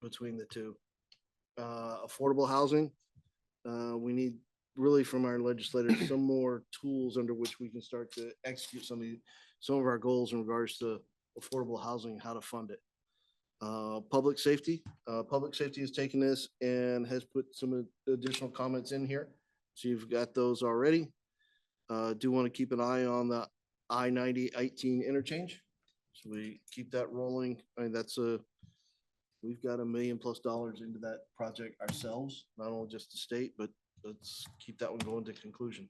between the two. Affordable housing. We need really from our legislators some more tools under which we can start to execute some of our goals in regards to affordable housing, how to fund it. Public safety has taken this and has put some additional comments in here. So you've got those already. Do want to keep an eye on the I-90-18 interchange. So we keep that rolling. I mean, we've got $1 million+ into that project ourselves, not only just the state, but let's keep that one going to conclusion.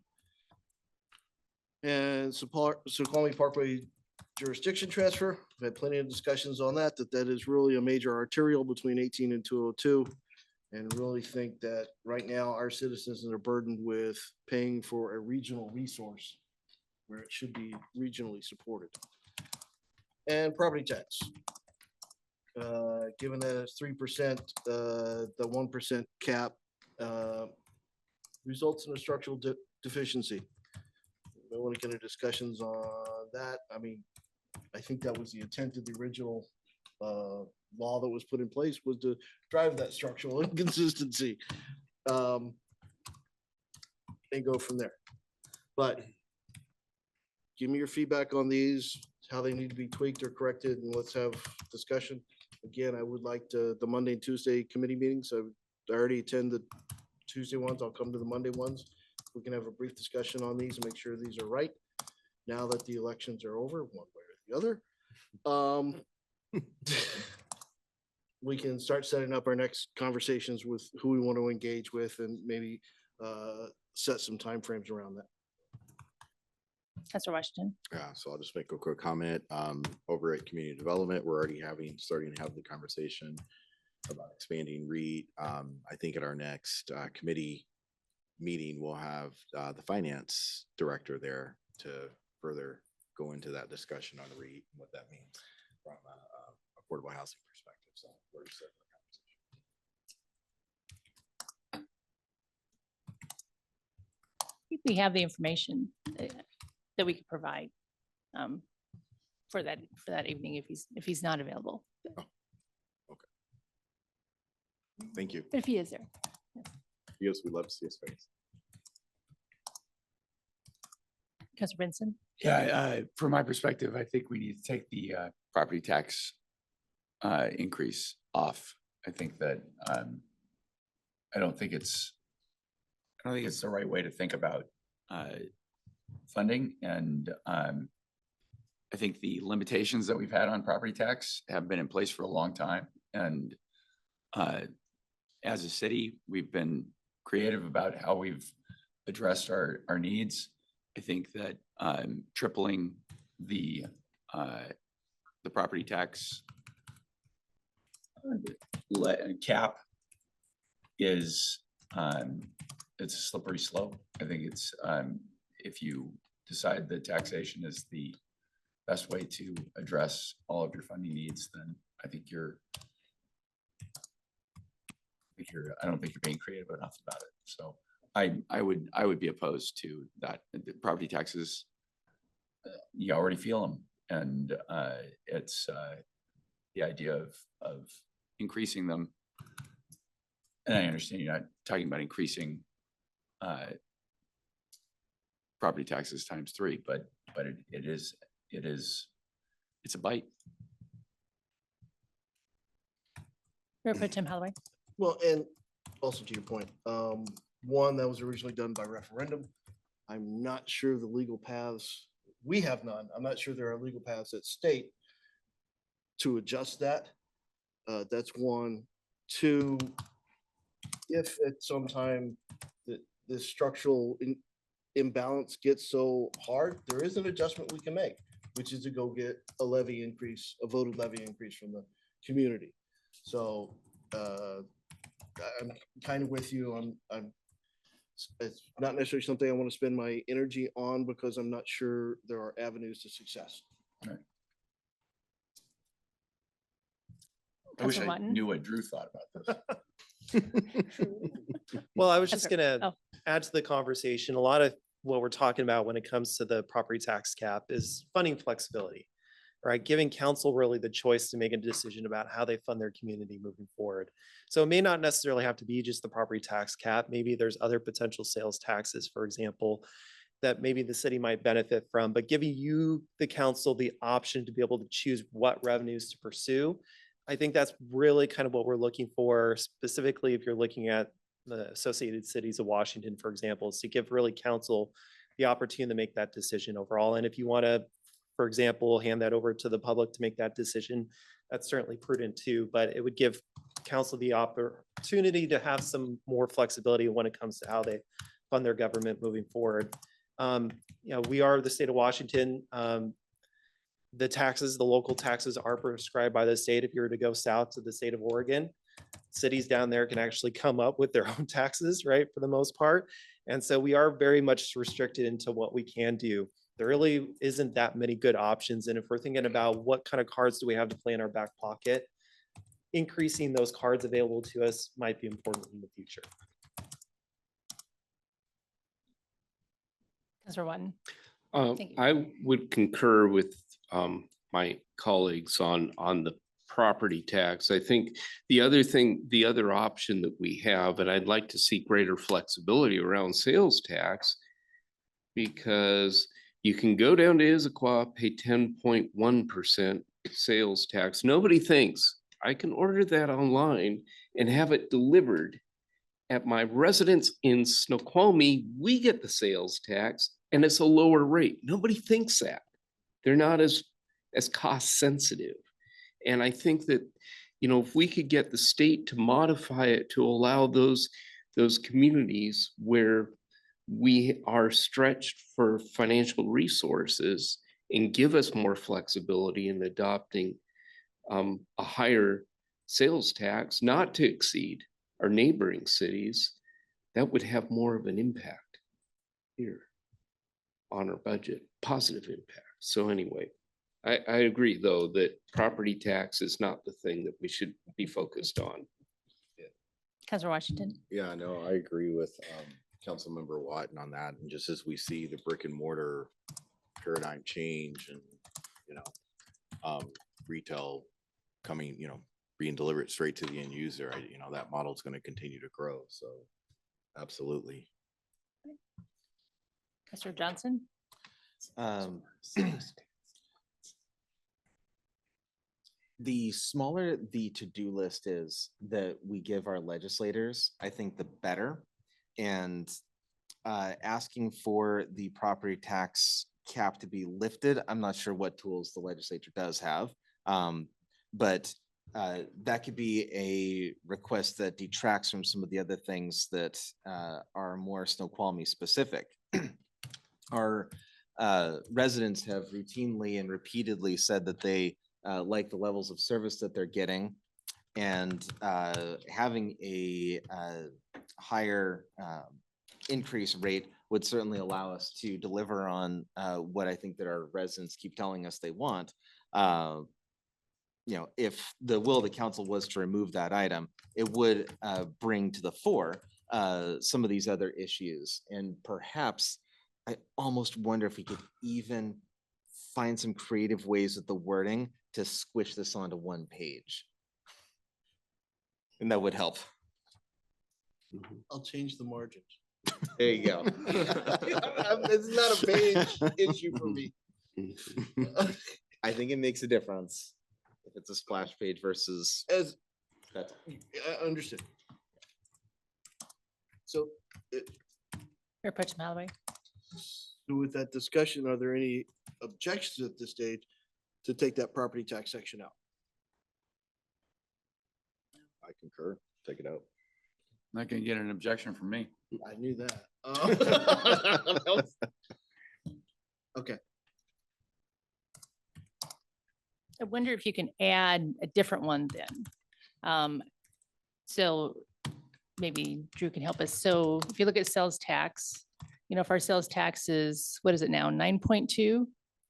And Snoqualmie Parkway jurisdiction transfer. We've had plenty of discussions on that is really a major arterial between 18 and 202. And really think that right now our citizens are burdened with paying for a regional resource where it should be regionally supported. And property tax. Given that it's 3%, the 1% cap results in a structural deficiency. I want to get into discussions on that. I mean, I think that was the intent of the original law that was put in place, was to drive that structural inconsistency and go from there. But give me your feedback on these, how they need to be tweaked or corrected, and let's have discussion. Again, I would like the Monday and Tuesday committee meetings. I already attend the Tuesday ones. I'll come to the Monday ones. We can have a brief discussion on these and make sure these are right. Now that the elections are over, one way or the other, we can start setting up our next conversations with who we want to engage with and maybe set some timeframes around that. Councilor Washington. Yeah, so I'll just make a quick comment. Over at community development, we're already starting to have the conversation about expanding REIT. I think at our next committee meeting, we'll have the finance director there to further go into that discussion on REIT and what that means from a affordable housing perspective. So we're just starting the conversation. I think we have the information that we could provide for that evening if he's not available. Thank you. But if he is there. Yes, we'd love to see his face. Councilor Benson. Yeah, from my perspective, I think we need to take the property tax increase off. I think that I don't think it's the right way to think about funding. And I think the limitations that we've had on property tax have been in place for a long time. And as a city, we've been creative about how we've addressed our needs. I think that tripling the property tax cap is it's a slippery slope. I think it's if you decide that taxation is the best way to address all of your funding needs, then I think I don't think you're being creative enough about it. So I would be opposed to that. The property taxes, you already feel them, and it's the idea of increasing them. And I understand you're not talking about increasing property taxes times 3, but it's a bite. Mayor Pro Tem Holloway. Well, and also to your point, one that was originally done by referendum. I'm not sure the legal paths, we have none. I'm not sure there are legal paths at state to adjust that. That's one. Two, if at some time that this structural imbalance gets so hard, there is an adjustment we can make, which is to go get a levy increase, a voted levy increase from the community. So I'm kind of with you. It's not necessarily something I want to spend my energy on because I'm not sure there are avenues to success. Right. I wish I knew what Drew thought about this. Well, I was just gonna add to the conversation. A lot of what we're talking about when it comes to the property tax cap is funding flexibility, right? Giving council really the choice to make a decision about how they fund their community moving forward. So it may not necessarily have to be just the property tax cap. Maybe there's other potential sales taxes, for example. that maybe the city might benefit from, but giving you, the council, the option to be able to choose what revenues to pursue. I think that's really kind of what we're looking for, specifically if you're looking at the Associated Cities of Washington, for example, is to give really council the opportunity to make that decision overall. And if you want to, for example, hand that over to the public to make that decision, that's certainly prudent too, but it would give council the opportunity to have some more flexibility when it comes to how they fund their government moving forward. We are the state of Washington. The taxes, the local taxes are prescribed by the state. If you were to go south to the state of Oregon, cities down there can actually come up with their own taxes, right, for the most part. And so we are very much restricted into what we can do. There really isn't that many good options. And if we're thinking about what kind of cards do we have to play in our back pocket, increasing those cards available to us might be important in the future. Councilor Watton. Thank you. I would concur with my colleagues on the property tax. I think the other option that we have, and I'd like to see greater flexibility around sales tax, because you can go down to Issaquah, pay 10.1% sales tax. Nobody thinks I can order that online and have it delivered at my residence in Snoqualmie. We get the sales tax and it's a lower rate. Nobody thinks that. They're not as cost sensitive. And I think that, if we could get the state to modify it to allow those communities where we are stretched for financial resources and give us more flexibility in adopting a higher sales tax, not to exceed our neighboring cities, that would have more of an impact here on our budget, positive impact. So anyway, I agree though that property tax is not the thing that we should be focused on. Councilor Washington. Yeah, no, I agree with Councilmember Watton on that. And just as we see the brick and mortar paradigm change and, retail coming, being delivered straight to the end user, that model is going to continue to grow. So absolutely. Councilor Johnson. The smaller the to-do list is that we give our legislators, I think the better. And asking for the property tax cap to be lifted, I'm not sure what tools the legislature does have. But that could be a request that detracts from some of the other things that are more Snoqualmie specific. Our residents have routinely and repeatedly said that they like the levels of service that they're getting, and having a higher increase rate would certainly allow us to deliver on what I think that our residents keep telling us they want. If the will of the council was to remove that item, it would bring to the fore some of these other issues. And perhaps I almost wonder if we could even find some creative ways with the wording to squish this onto one page. And that would help. I'll change the margins. There you go. It's not a page issue for me. I think it makes a difference if it's a splash page versus. I understood. So. Mayor Pro Tem Holloway. So with that discussion, are there any objections at this stage to take that property tax section out? I concur. Take it out. Not gonna get an objection from me. I knew that. Okay. I wonder if you can add a different one then. So maybe Drew can help us. So if you look at sales tax, if our sales tax is, what is it now, 9.2?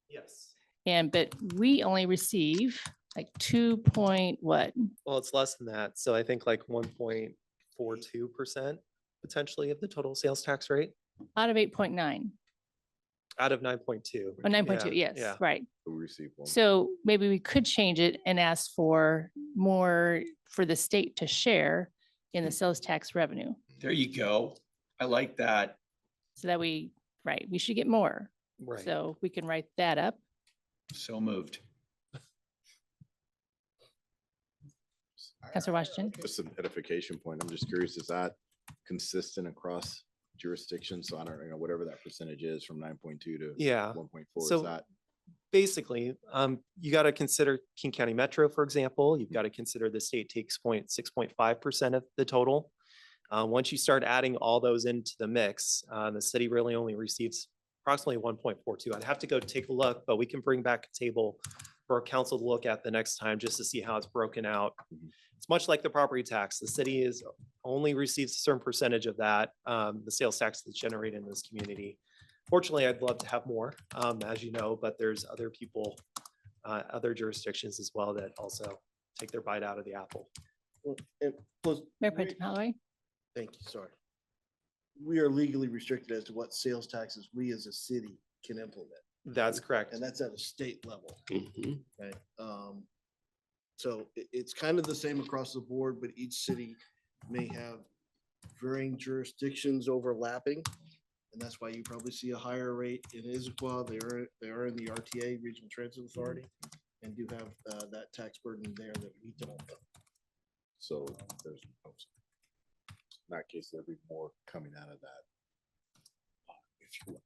Yes. But we only receive like 2 point what? Well, it's less than that. So I think like 1.42% potentially of the total sales tax rate Out of 8.9. out of 9.2. Oh, 9.2, yes, Yeah. right. We receive one. So maybe we could change it and ask for more for the state to share in the sales tax revenue. There you go. I like that. So that we right, we should get more. Right. So we can write that up. So moved. Counselor Washington? Just an edification point. I'm just curious, is that consistent across jurisdictions? So I don't know, whatever that percentage is from 9.2 to Yeah. 1.4, is So that? basically, you got to consider King County Metro, for example. You've got to consider the state takes 6.5% of the total. Once you start adding all those into the mix, the city really only receives approximately 1.42. I'd have to go take a look, but we can bring back a table for our council to look at the next time just to see how it's broken out. It's much like the property tax. The city is only receives a certain percentage of that, the sales tax that's generated in this community. Fortunately, I'd love to have more, as you know, but there's other people, other jurisdictions as well that also take their bite out of the apple. Well, and plus, Mayor Pro Tem Holloway? thank you, sorry. We are legally restricted as to what sales taxes we as a city can implement, That's correct. and that's at a state level, Mhm. right? So it's kind of the same across the board, but each city may have varying jurisdictions overlapping. And that's why you probably see a higher rate in Issaquah. They are in the RTA, Regional Transit Authority, and do have that tax burden there that we don't. So there's, in that case, there'd be more coming out of that. If you will.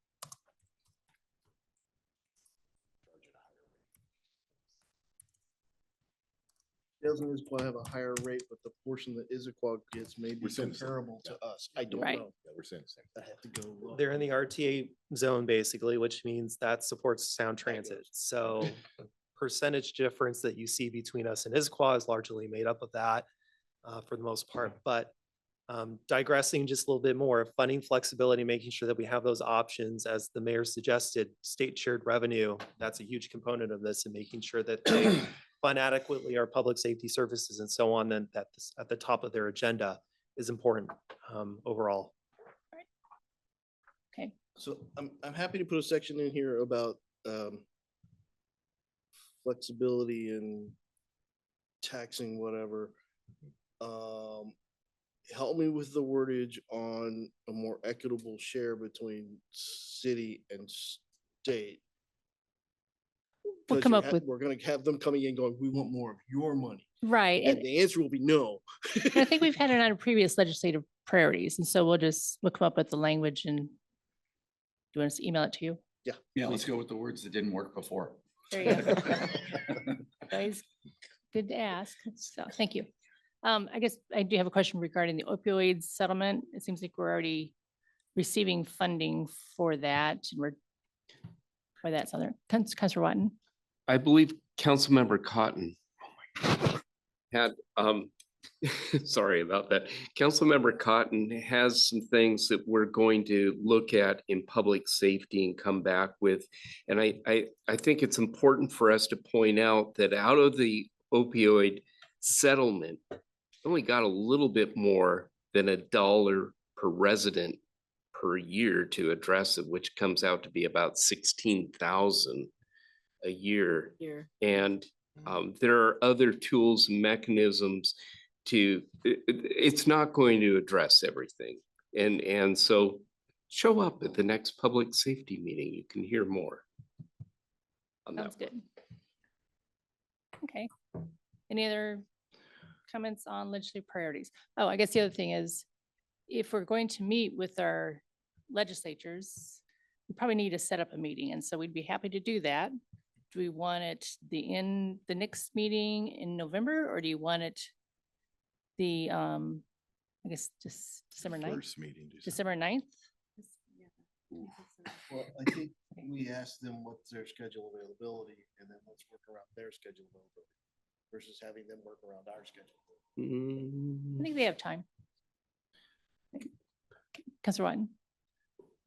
Sales in Issaquah have a higher rate, but the portion that Issaquah gets may be We're saying the same, comparable to us. I don't Right. know. Yeah, we're saying the same. I have to go look. They're in the RTA zone basically, which means that supports sound transit. So the percentage difference that you see between us and Issaquah is largely made up of that for the most part. But digressing just a little bit more, funding flexibility, making sure that we have those options, as the mayor suggested, state shared revenue, that's a huge component of this, and making sure that they fund adequately our public safety services and so on, then that's at the top of their agenda is important overall. Okay. So I'm happy to put a section in here about flexibility and taxing, whatever. Help me with the wordage on a more equitable share between city and state. We'll 'Cause come you up with, we're gonna have them coming in going, we want more of your money. right. And And the answer will be no. I think we've had it on previous legislative priorities. And so we'll come up with the language and do you want us to email it to you? Yeah, let's go with the words that didn't work before. There you go. Always good to ask. So thank you. I guess I do have a question regarding the opioid settlement. It seems like we're already receiving funding for that. And we're for that. So Councilor Watton. I believe Councilmember Cotton had, sorry about that. Councilmember Cotton has some things that we're going to look at in public safety and come back with. And I think it's important for us to point out that out of the opioid settlement, only got a little bit more than $1 per resident per year to address it, which comes out to be about 16,000 a year. And there are other tools and mechanisms it's not going to address everything. And so show up at the next public safety meeting. You can hear more. Sounds good. Okay. Any other comments on legislative priorities? Oh, I guess the other thing is, if we're going to meet with our legislatures, we probably need to set up a meeting. And so we'd be happy to do that. Do we want it in the next meeting in November, or do you want it I guess just December 9th? First meeting. December 9th? Well, I think we asked them what's their schedule availability, and then let's work around their schedule availability versus having them work around our schedule. I think they have time. Councilor Watton.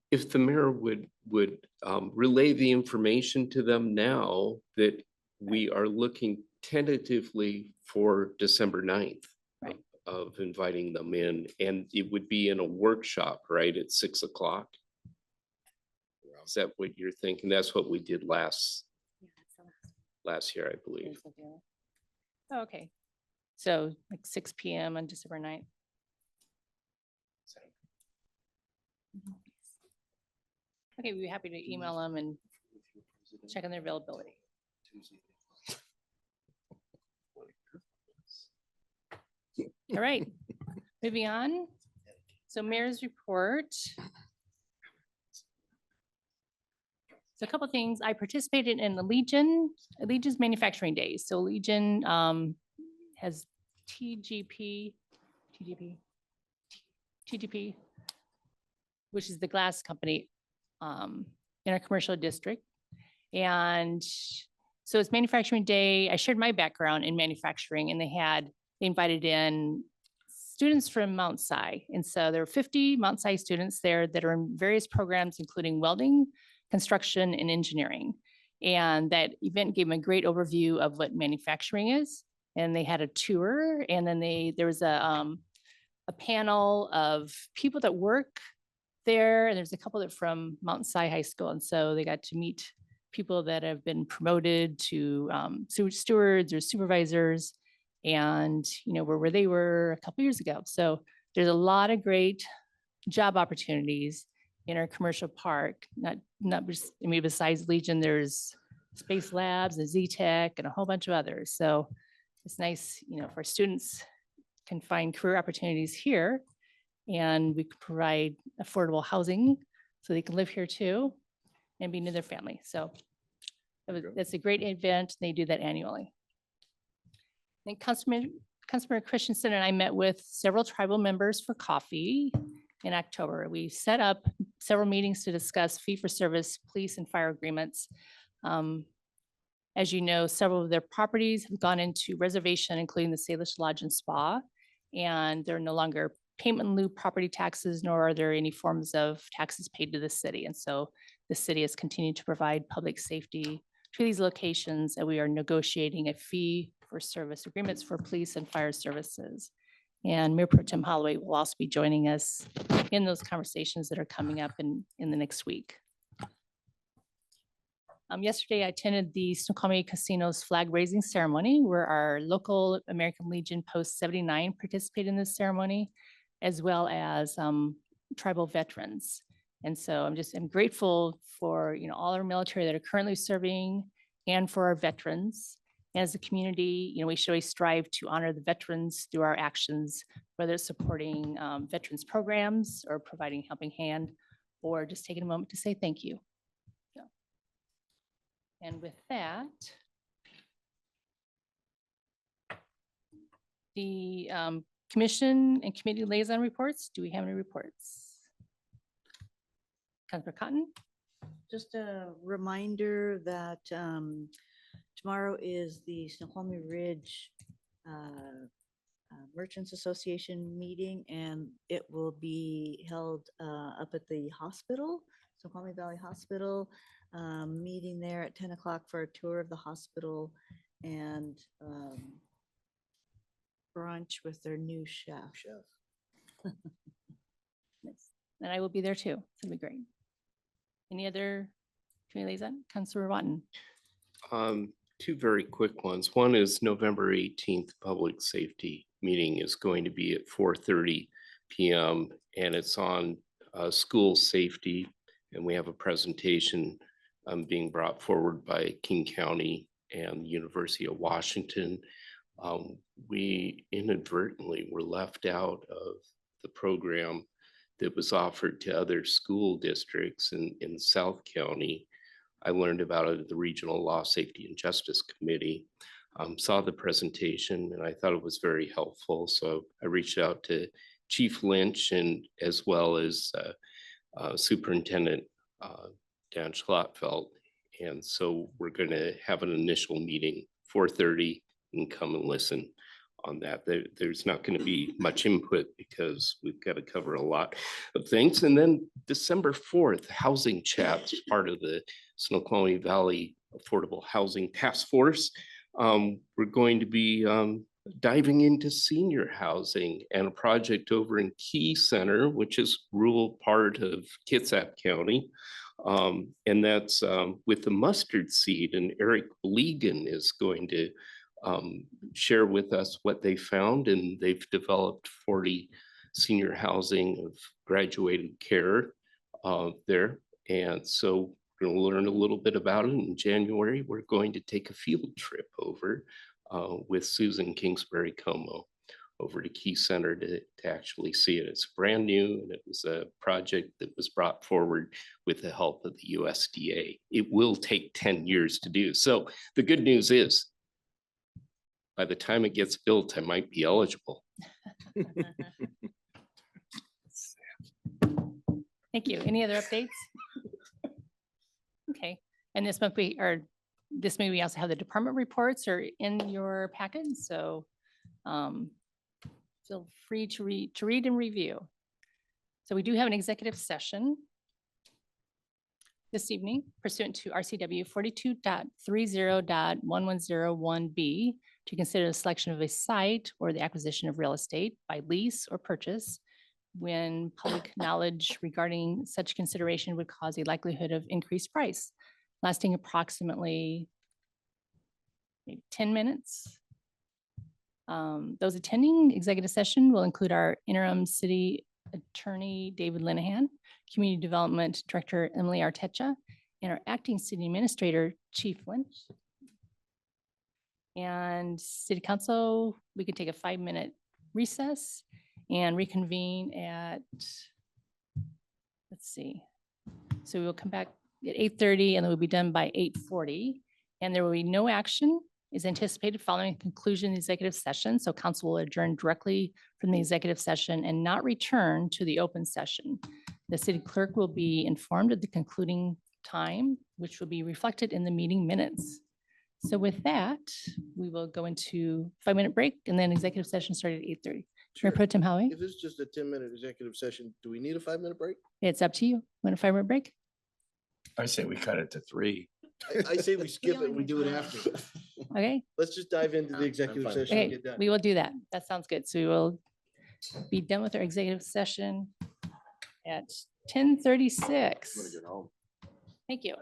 If the mayor would relay the information to them now that we are looking tentatively for December 9th of inviting them in, and it would be in a workshop, right, at 6 o'clock. Is that what you're thinking? That's what we did last year, I believe. Oh, okay. So like 6 PM on December 9th. Okay, we'd be happy to email them and check on their availability. All right, moving on. So mayor's report. So a couple things. I participated in Legion's Manufacturing Days. So Legion has TGP, which is the glass company in our commercial district. And so it's Manufacturing Day. I shared my background in manufacturing, and they invited in students from Mount Si. And so there were 50 Mount Si students there that are in various programs, including welding, construction, and engineering. And that event gave them a great overview of what manufacturing is. And they had a tour, and then there was a panel of people that work there. And there's a couple that from Mount Si High School. And so they got to meet people that have been promoted to stewards or supervisors, and where they were a couple years ago. So there's a lot of great job opportunities in our commercial park. Not just, besides Legion, there's Space Labs and Z-Tech and a whole bunch of others. So it's nice, for students can find career opportunities here, and we can provide affordable housing so they can live here too and be near their family. So that's a great event. They do that annually. And Councilmember Christensen and I met with several tribal members for coffee in October. We set up several meetings to discuss fee-for-service police and fire agreements. As you know, several of their properties have gone into reservation, including the Salish Lodge and Spa, and they're no longer payment in lieu property taxes, nor are there any forms of taxes paid to the city. And so the city has continued to provide public safety to these locations, and we are negotiating a fee-for-service agreements for police and fire services. And Mayor Pro Tem Holloway will also be joining us in those conversations that are coming up in the next week. Yesterday, I attended the Snoqualmie Casino's flag raising ceremony, where our local American Legion Post 79 participated in this ceremony, as well as tribal veterans. And so I'm grateful for all our military that are currently serving, and for our veterans. As a community, we should always strive to honor the veterans through our actions, whether it's supporting veterans programs or providing a helping hand, or just taking a moment to say thank you. And with that, the commission and committee liaison reports. Do we have any reports? Councilor Cotton? Just a reminder that tomorrow is the Snoqualmie Ridge Merchants Association meeting, and it will be held up at the hospital, Snoqualmie Valley Hospital. Meeting there at 10 o'clock for a tour of the hospital and brunch with their new chef. Yes. And I will be there too. It's gonna be great. Any other committee liaison? Councilor Watton? Two very quick ones. One is November 18th, public safety meeting is going to be at 4:30 p.m. and it's on school safety. And we have a presentation being brought forward by King County and the University of Washington. We inadvertently were left out of the program that was offered to other school districts in South County. I learned about it at the Regional Law, Safety, and Justice Committee, saw the presentation, and I thought it was very helpful. So I reached out to Chief Lynch and as well as Superintendent Dan Schlotfeld. And so we're going to have an initial meeting, 4:30, and come and listen on that. There's not going to be much input because we've got to cover a lot of things. And then December 4th, Housing Chats, part of the Snoqualmie Valley Affordable Housing Task Force. We're going to be diving into senior housing and a project over in Key Center, which is rural part of Kitsap County. And that's with the mustard seed, and Eric Blegan is going to share with us what they found, and they've developed 40 senior housing of graduated care there. And so we're going to learn a little bit about it. In January, we're going to take a field trip over with Susan Kingsbury Como over to Key Center to actually see it. It's brand new, and it was a project that was brought forward with the help of the USDA. It will take 10 years to do. So the good news is, by the time it gets built, I might be eligible. Thank you. Any other updates? Okay, and this month this may we also have the department reports are in your packet, so feel free to read and review. So we do have an executive session this evening pursuant to RCW 42.30.1101B to consider the selection of a site or the acquisition of real estate by lease or purchase when public knowledge regarding such consideration would cause a likelihood of increased price, lasting approximately maybe 10 minutes. Those attending executive session will include our interim city attorney, David Linehan, community development director, Emily Artecha, and our acting city administrator, Chief Lynch. And city council, we could take a 5-minute recess and reconvene at, let's see. So we will come back at 8:30 and then we'll be done by 8:40. And there will be no action is anticipated following conclusion of the executive session. So council will adjourn directly from the executive session and not return to the open session. The city clerk will be informed of the concluding time, which will be reflected in the meeting minutes. So with that, we will go into 5-minute break and then executive session started at 8:30. Mayor Pro Tem Howie, If it's just a 10-minute executive session, do we need a 5-minute break? it's up to you. Want a 5-minute break? I say we cut it to 3. I say we skip it, and we do it after. Okay, Let's just dive into the executive fine. session and okay, get done. we will do that. That sounds good. So we will be done with our executive session at 10:36. Get home. Thank you.